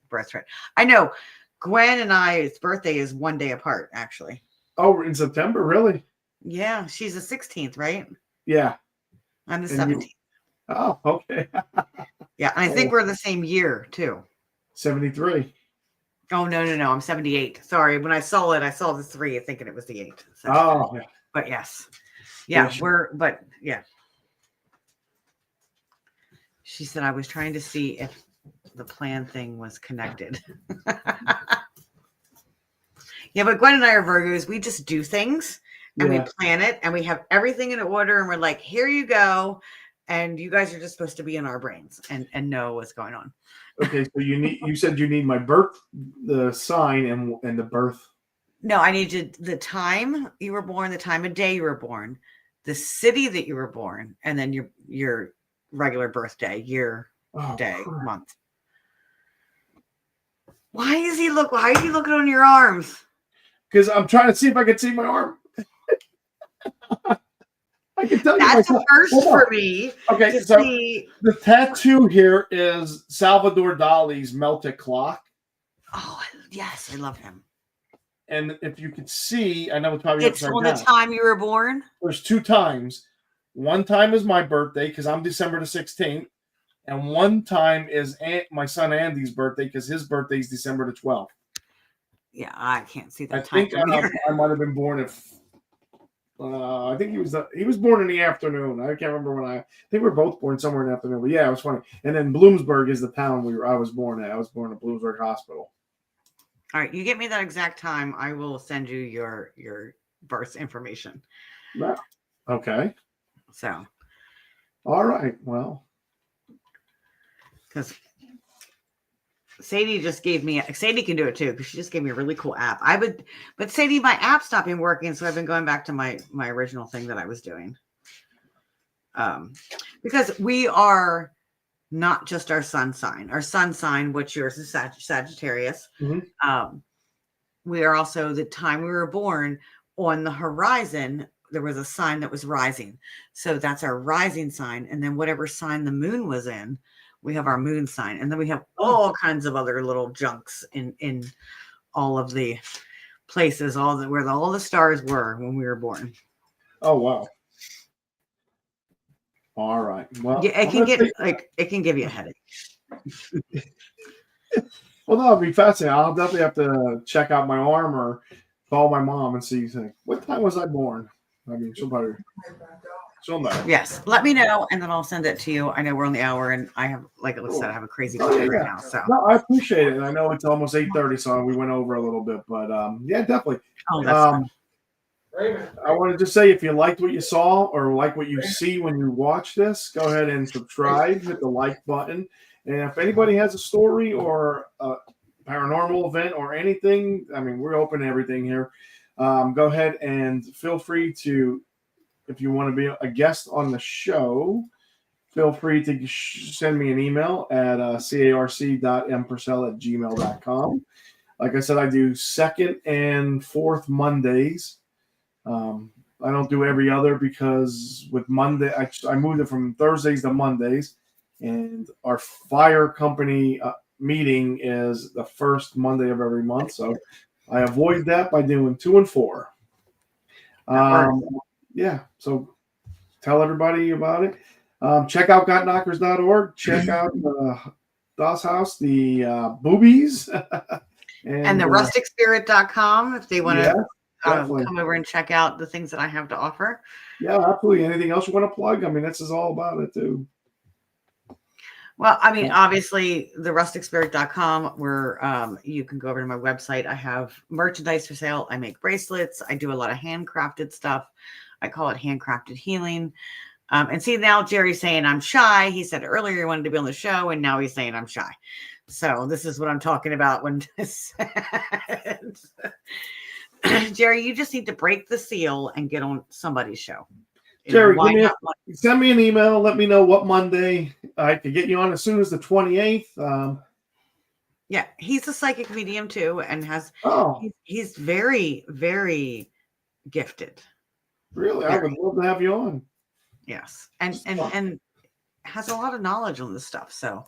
birth chart. I know Gwen and I's birthday is one day apart, actually. Oh, in September, really? Yeah, she's the 16th, right? Yeah. I'm the 17th. Oh, okay. Yeah, and I think we're the same year too. 73. Oh no, I'm 78. Sorry, when I saw it, I saw the 3, thinking it was the 8. So, oh, yeah. But yes, yeah, yeah. She said I was trying to see if the plan thing was connected. Yeah, but Gwen and I are Virgos. We just do things and we plan it and we have everything in order and we're like, here you go. And you guys are just supposed to be in our brains and know what's going on. Okay, so you said you need my birth, the sign and the birth. No, I need the time you were born, the time of day you were born, the city that you were born, and then your regular birthday, year, day, month. Why are you looking on your arms? Because I'm trying to see if I can see my arm. I can tell you. That's a first for me. Okay, so the tattoo here is Salvador Dali's Melted Clock. Oh, yes, I love him. And if you could see, I know it's probably it's on the time you were born. There's 2 times. One time is my birthday because I'm December the 16th, and one time is my son Andy's birthday because his birthday is December the 12th. Yeah, I can't see that. I think I might have been born at. I think he was born in the afternoon. I can't remember when I think we're both born somewhere in the afternoon. But yeah, it was funny. And then Bloomsburg is the town I was born at. I was born at Bloomsburg Hospital. All right, you get me that exact time. I will send you your birth information. Yeah. Okay. So. All right. Well. Because Sadie just gave me. Sadie can do it too because she just gave me a really cool app. But Sadie, my app stopped being working, so I've been going back to my original thing that I was doing. Because we are not just our sun sign. Our sun sign, which yours is Sagittarius. Mm-hmm. We are also the time we were born. On the horizon, there was a sign that was rising, so that's our rising sign. And then whatever sign the moon was in. We have our moon sign, and then we have all kinds of other little junks in all of the places, where all the stars were when we were born. Oh wow! All right. Well, yeah, it can give you a headache. Well, no, it'd be fascinating. I'll definitely have to check out my arm or call my mom and see. What time was I born? I mean, she'll on that. Yes, let me know, and then I'll send it to you. I know we're on the hour, and I have, like I said, I have a crazy day right now. So no, I appreciate it. And I know it's almost 8:30, so we went over a little bit, but yeah, definitely. oh, that's I wanted to say, if you liked what you saw or like what you see when you watch this, go ahead and subscribe, hit the like button. And if anybody has a story or a paranormal event or anything, I mean, we're open to everything here. Go ahead and feel free to, if you want to be a guest on the show, feel free to send me an email at carc.mpurcell@gmail.com. Like I said, I do second and fourth Mondays. I don't do every other because with Monday, I moved it from Thursdays to Mondays, and our fire company meeting is the first Monday of every month. So I avoid that by doing 2 and 4. Yeah. So tell everybody about it. Check out gotknockers.org. Check out Das House, the boobies. and the rusticspirit.com if they want to definitely come over and check out the things that I have to offer. Yeah, absolutely. Anything else you want to plug? I mean, this is all about it too. Well, I mean, obviously the rusticspirit.com where you can go over to my website. I have merchandise for sale. I make bracelets. I do a lot of handcrafted stuff. I call it handcrafted healing. And see, now Jerry's saying I'm shy. He said earlier he wanted to be on the show, and now he's saying I'm shy. So this is what I'm talking about when I said, Jerry, you just need to break the seal and get on somebody's show. Jerry, send me an email. Let me know what Monday I could get you on as soon as the 28th. Yeah, he's a psychic medium too, and he's very, very gifted. Really, I would love to have you on. Yes, and has a lot of knowledge on this stuff. So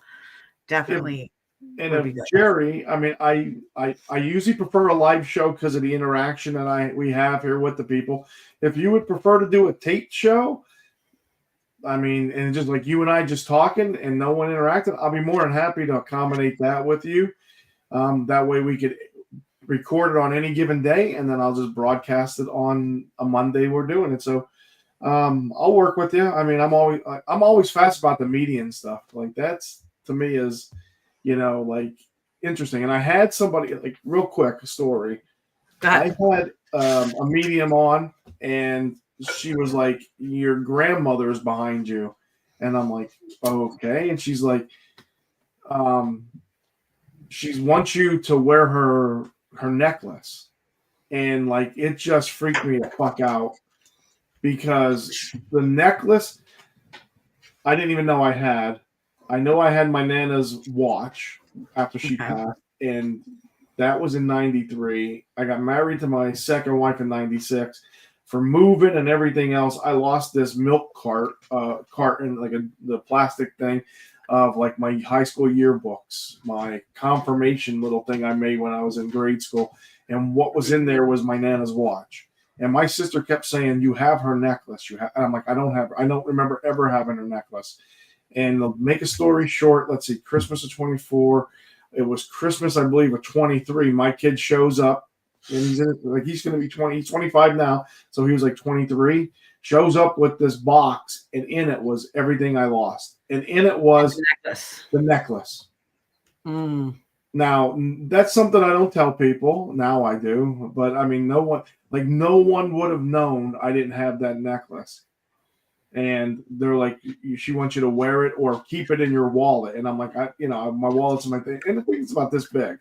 definitely. And if Jerry, I mean, I usually prefer a live show because of the interaction that we have here with the people. If you would prefer to do a taped show, I mean, and just like you and I just talking and no one interacting, I'll be more than happy to accommodate that with you. That way we could record it on any given day, and then I'll just broadcast it on a Monday we're doing it. So I'll work with you. I mean, I'm always fast about the media and stuff. Like that's to me is, like interesting. And I had somebody, like, real quick story. I had a medium on, and she was like, "Your grandmother is behind you," and I'm like, "Okay." And she's like, she wants you to wear her necklace, and like it just freaked me the fuck out because the necklace I didn't even know I had. I know I had my Nana's watch after she passed, and that was in 93. I got married to my second wife in 96. For moving and everything else, I lost this milk carton, like the plastic thing of like my high school yearbooks, my confirmation little thing I made when I was in grade school. And what was in there was my Nana's watch. And my sister kept saying, "You have her necklace." And I'm like, I don't remember ever having her necklace. And to make a story short, let's see, Christmas of 24. It was Christmas, I believe, of 23. My kid shows up, and he's going to be 20. He's 25 now, so he was like 23. Shows up with this box, and in it was everything I lost. And in it was the necklace. Mm. Now, that's something I don't tell people. Now I do. But, I mean, no one would have known I didn't have that necklace. And they're like, she wants you to wear it or keep it in your wallet. And I'm like, my wallet's in my thing. And the thing's about this big.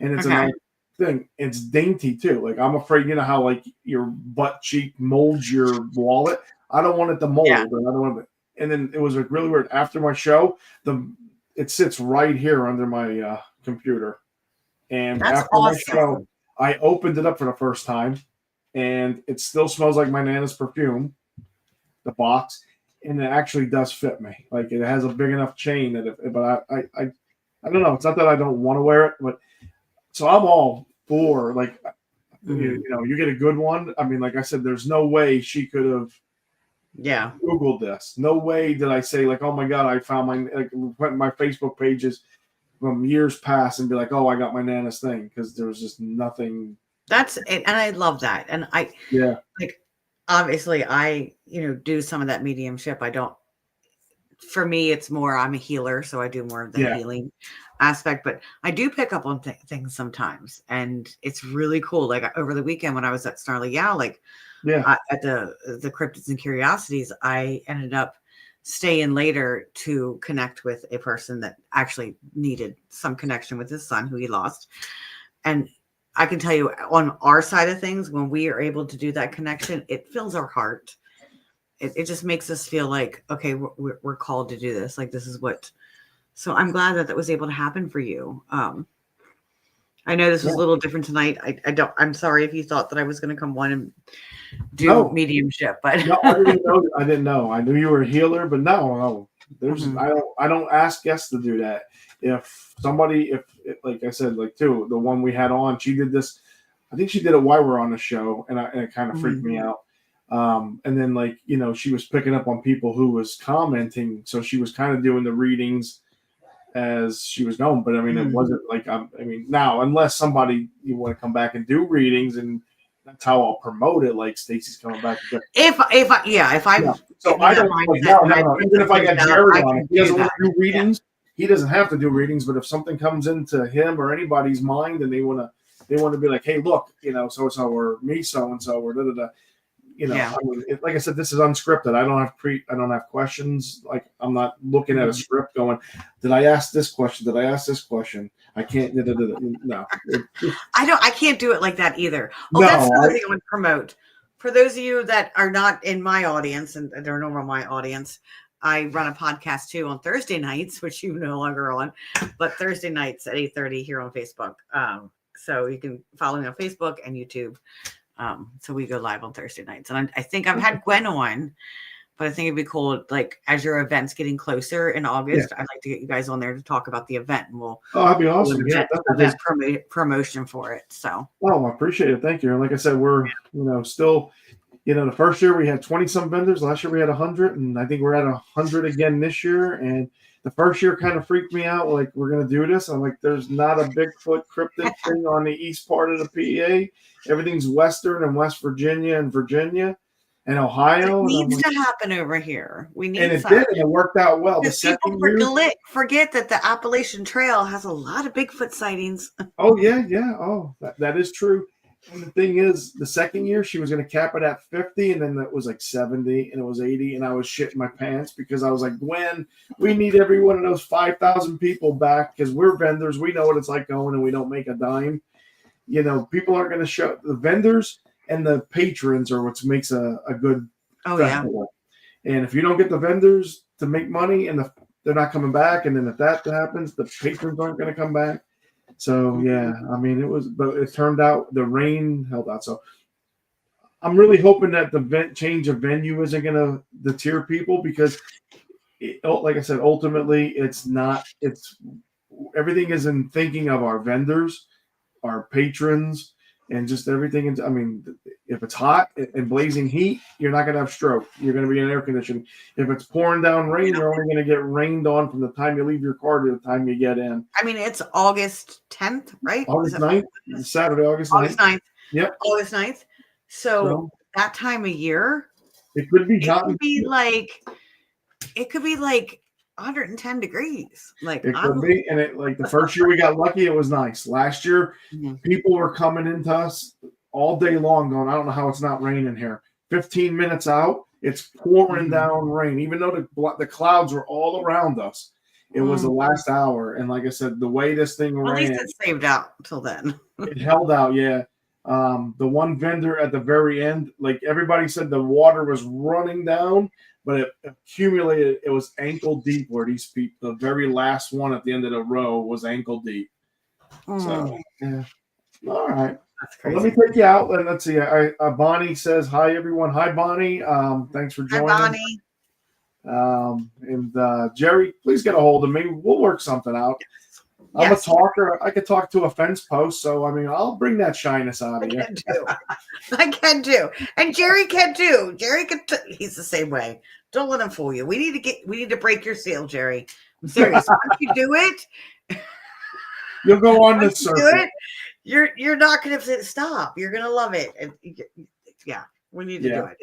And it's a nice thing. It's dainty too. Like, I'm afraid, how like your butt cheek molds your wallet. I don't want it to mold. Yeah. I don't want it. And then it was like really weird. After my show, it sits right here under my computer. And after my show, I opened it up for the first time, and it still smells like my Nana's perfume. The box, and it actually does fit me. Like, it has a big enough chain but I don't know. It's not that I don't want to wear it, but so I'm all for, like, you get a good one. I mean, like I said, there's no way she could have Googled this. No way did I say, like, oh my God, I found my Facebook pages from years past and be like, oh, I got my Nana's thing, because there was just nothing. That's it. And I love that. And obviously I, do some of that mediumship. For me, it's more, I'm a healer, so I do more of the healing aspect, but I do pick up on things sometimes, and it's really cool. Like over the weekend when I was at Snarly Yow, at the Cryptids and Curiosities, I ended up staying later to connect with a person that actually needed some connection with his son who he lost. And I can tell you, on our side of things, when we are able to do that connection, it fills our heart. It just makes us feel like, okay, we're called to do this. Like, this is what. So I'm glad that was able to happen for you. I know this was a little different tonight. I'm sorry if you thought that I was going to come on and do mediumship, but no, I didn't know. I knew you were a healer, but no. There's I don't ask guests to do that. If somebody, like I said, like too, the one we had on, she did this. I think she did it while we're on the show, and it kind of freaked me out. And then she was picking up on people who was commenting, so she was kind of doing the readings as she was going. But I mean, it wasn't like now, unless somebody you want to come back and do readings, and that's how I'll promote it. Like Stacey's coming back. If I so I don't no. Even if I got Jerry on it, he doesn't want to do readings. He doesn't have to do readings, but if something comes into him or anybody's mind and they want to be like, hey, look, so and so, or me, so and so, or da da da. I mean, like I said, this is unscripted. I don't have questions. Like, I'm not looking at a script going, did I ask this question? Did I ask this question? I can't. No. I can't do it like that either. Oh, no, that's another thing I would promote. For those of you that are not in my audience and they're normal my audience, I run a podcast too on Thursday nights, which you no longer on, but Thursday nights at 8:30 here on Facebook. So you can follow me on Facebook and YouTube. So we go live on Thursday nights, and I think I've had Gwen on, but I think it'd be cool. Like, as your event's getting closer in August, I'd like to get you guys on there to talk about the event, and that'd be awesome. Event promotion for it. So, I appreciate it. Thank you. And like I said, we're still, the first year we had 20 some vendors. Last year we had 100, and I think we're at 100 again this year. And the first year kind of freaked me out. Like, we're going to do this. I'm like, there's not a Bigfoot cryptid thing on the east part of the PA. Everything's Western and West Virginia and Ohio. It needs to happen over here. We need, and it did, and it worked out well. The people forget that the Appalachian Trail has a lot of Bigfoot sightings. Oh yeah. Oh, that is true. And the thing is, the second year she was going to cap it at 50, and then it was like 70, and it was 80, and I was shitting my pants because I was like, Gwen, we need every one of those 5,000 people back because we're vendors. We know what it's like going, and we don't make a dime. People aren't going to show. The vendors and the patrons are what makes a good festival. And if you don't get the vendors to make money, and they're not coming back, and then if that happens, the patrons aren't going to come back. So but it turned out the rain held out. So I'm really hoping that the change of venue isn't going to deter people because, like I said, ultimately it's not. It's everything is in thinking of our vendors, our patrons, and just everything. If it's hot and blazing heat, you're not going to have stroke. You're going to be in air conditioning. If it's pouring down rain, you're only going to get rained on from the time you leave your car to the time you get in. It's August 10th, right? August 9th, Saturday, August 9th. Yep. August 9th. So that time of year, it could be hot. It could be like 110 degrees. Like, it could be. And the first year we got lucky, it was nice. Last year, people were coming into us all day long going, I don't know how it's not raining here. 15 minutes out, it's pouring down rain. Even though the clouds were all around us, it was the last hour. And like I said, the way this thing ran. At least it saved out until then. It held out, yeah. The one vendor at the very end, like everybody said the water was running down, but it accumulated. It was ankle deep where these people, the very last one at the end of the row was ankle deep. So, yeah. All right. Well, let me take you out and let's see. Bonnie says hi, everyone. Hi, Bonnie. Thanks for joining. Hi, Bonnie. And Jerry, please get a hold of me. We'll work something out. I'm a talker. I could talk to a fence post, so I'll bring that shyness out of you. I can do, and Jerry can too. Jerry can. He's the same way. Don't let him fool you. We need to break your seal, Jerry. I'm serious. Once you do it, you'll go on this circuit. You're not going to stop. You're going to love it. And yeah, We need to do it.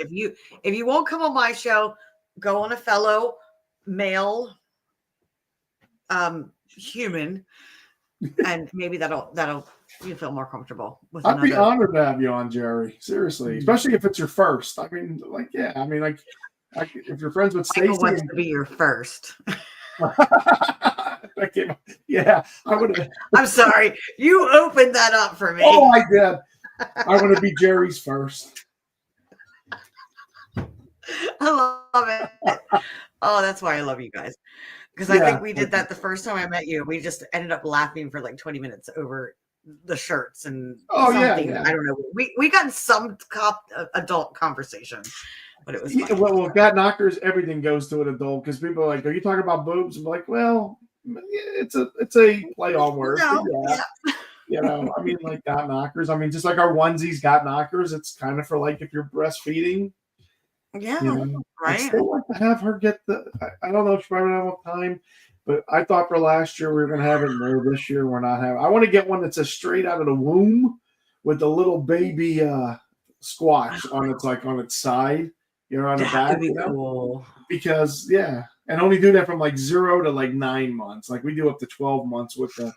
If you won't come on my show, go on a fellow male human, and maybe that'll you feel more comfortable with. I'd be honored to have you on, Jerry. Seriously, especially if it's your first. I mean, if you're friends with Stacey, wants to be your first. Yeah, I would. I'm sorry, you opened that up for me. Oh, I did. I want to be Jerry's first. I love it. Oh, that's why I love you guys. Because I think we did that the first time I met you. We just ended up laughing for like 20 minutes over the shirts and something. I don't know. We got in some adult conversation, but it was funny. Well, God knockers, everything goes to an adult because people are like, "Are you talking about boobs?" I'm like, "Well, it's a play on words." No, You know, I mean, like God knockers. I mean, just like our onesies, God knockers. It's kind of for like if you're breastfeeding. Yeah, you know, right. I'd still like to have her get I don't know if she probably don't have time, but I thought for last year we were going to have it. No, this year we're not having. I want to get one that's a straight out of the womb with the little baby squatch on its side. You're on the back. That'd be cool. Because and only do that from like 0 to like 9 months. Like we do up to 12 months with the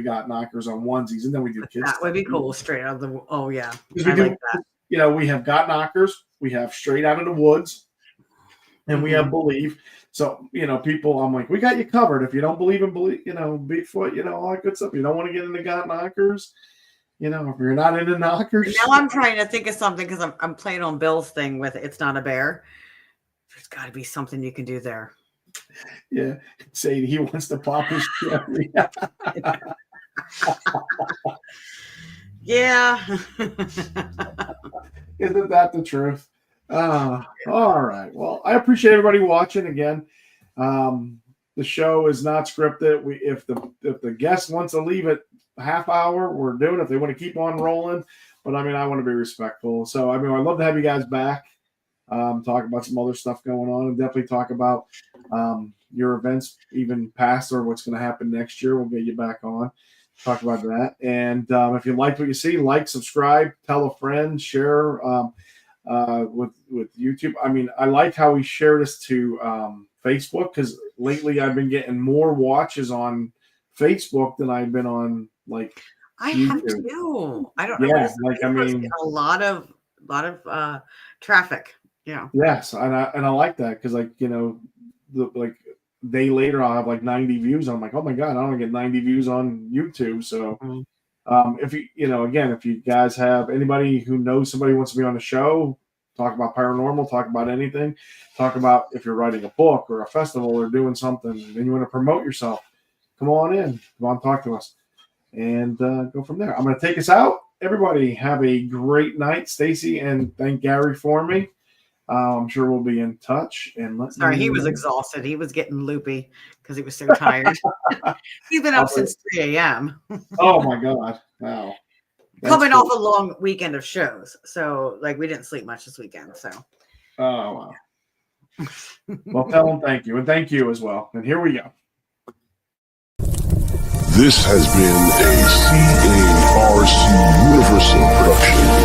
got knockers on onesies, and then we do kids. That would be cool, straight out of the. Oh yeah, I like that. You know, we have got knockers, we have straight out of the woods, and we have believe. So, you know, people, I'm like, we got you covered. If you don't believe in Bigfoot, you know, all that good stuff. You don't want to get into got knockers. You know, if you're not into knockers. Now I'm trying to think of something because I'm playing on Bill's thing with It's Not a Bear. There's got to be something you can do there. Yeah, say he wants to pop his cherry. Yeah. Isn't that the truth? All right. Well, I appreciate everybody watching again. The show is not scripted. If the guest wants to leave it a half hour, we're doing it. If they want to keep on rolling, but I mean, I want to be respectful. So I mean, I'd love to have you guys back. Talk about some other stuff going on, and definitely talk about your events, even past or what's going to happen next year. We'll get you back on. Talk about that. And if you like what you see, like, subscribe, tell a friend, share with YouTube. I mean, I like how we share this to Facebook because lately I've been getting more watches on Facebook than I've been on like I YouTube. have too. I don't know. Yeah, like I mean, a lot of traffic. Yeah. Yes, and I like that because like you know, day later I'll have like 90 views. I'm like, oh my god, I don't get 90 views on YouTube. So if if you guys have anybody who knows somebody who wants to be on the show, talk about paranormal, talk about anything, talk about if you're writing a book or a festival or doing something, and you want to promote yourself, come on talk to us, and go from there. I'm going to take us out. Everybody have a great night, Stacey, and thank Gary for me. I'm sure we'll be in touch. And sorry, he was exhausted. He was getting loopy because he was so tired. He's been up since 3 a.m. Oh my god! Wow. Coming off a long weekend of shows, so like we didn't sleep much this weekend. So. Oh wow. Well, tell him thank you, and thank you as well. And here we go. This has been a CARC Universal production.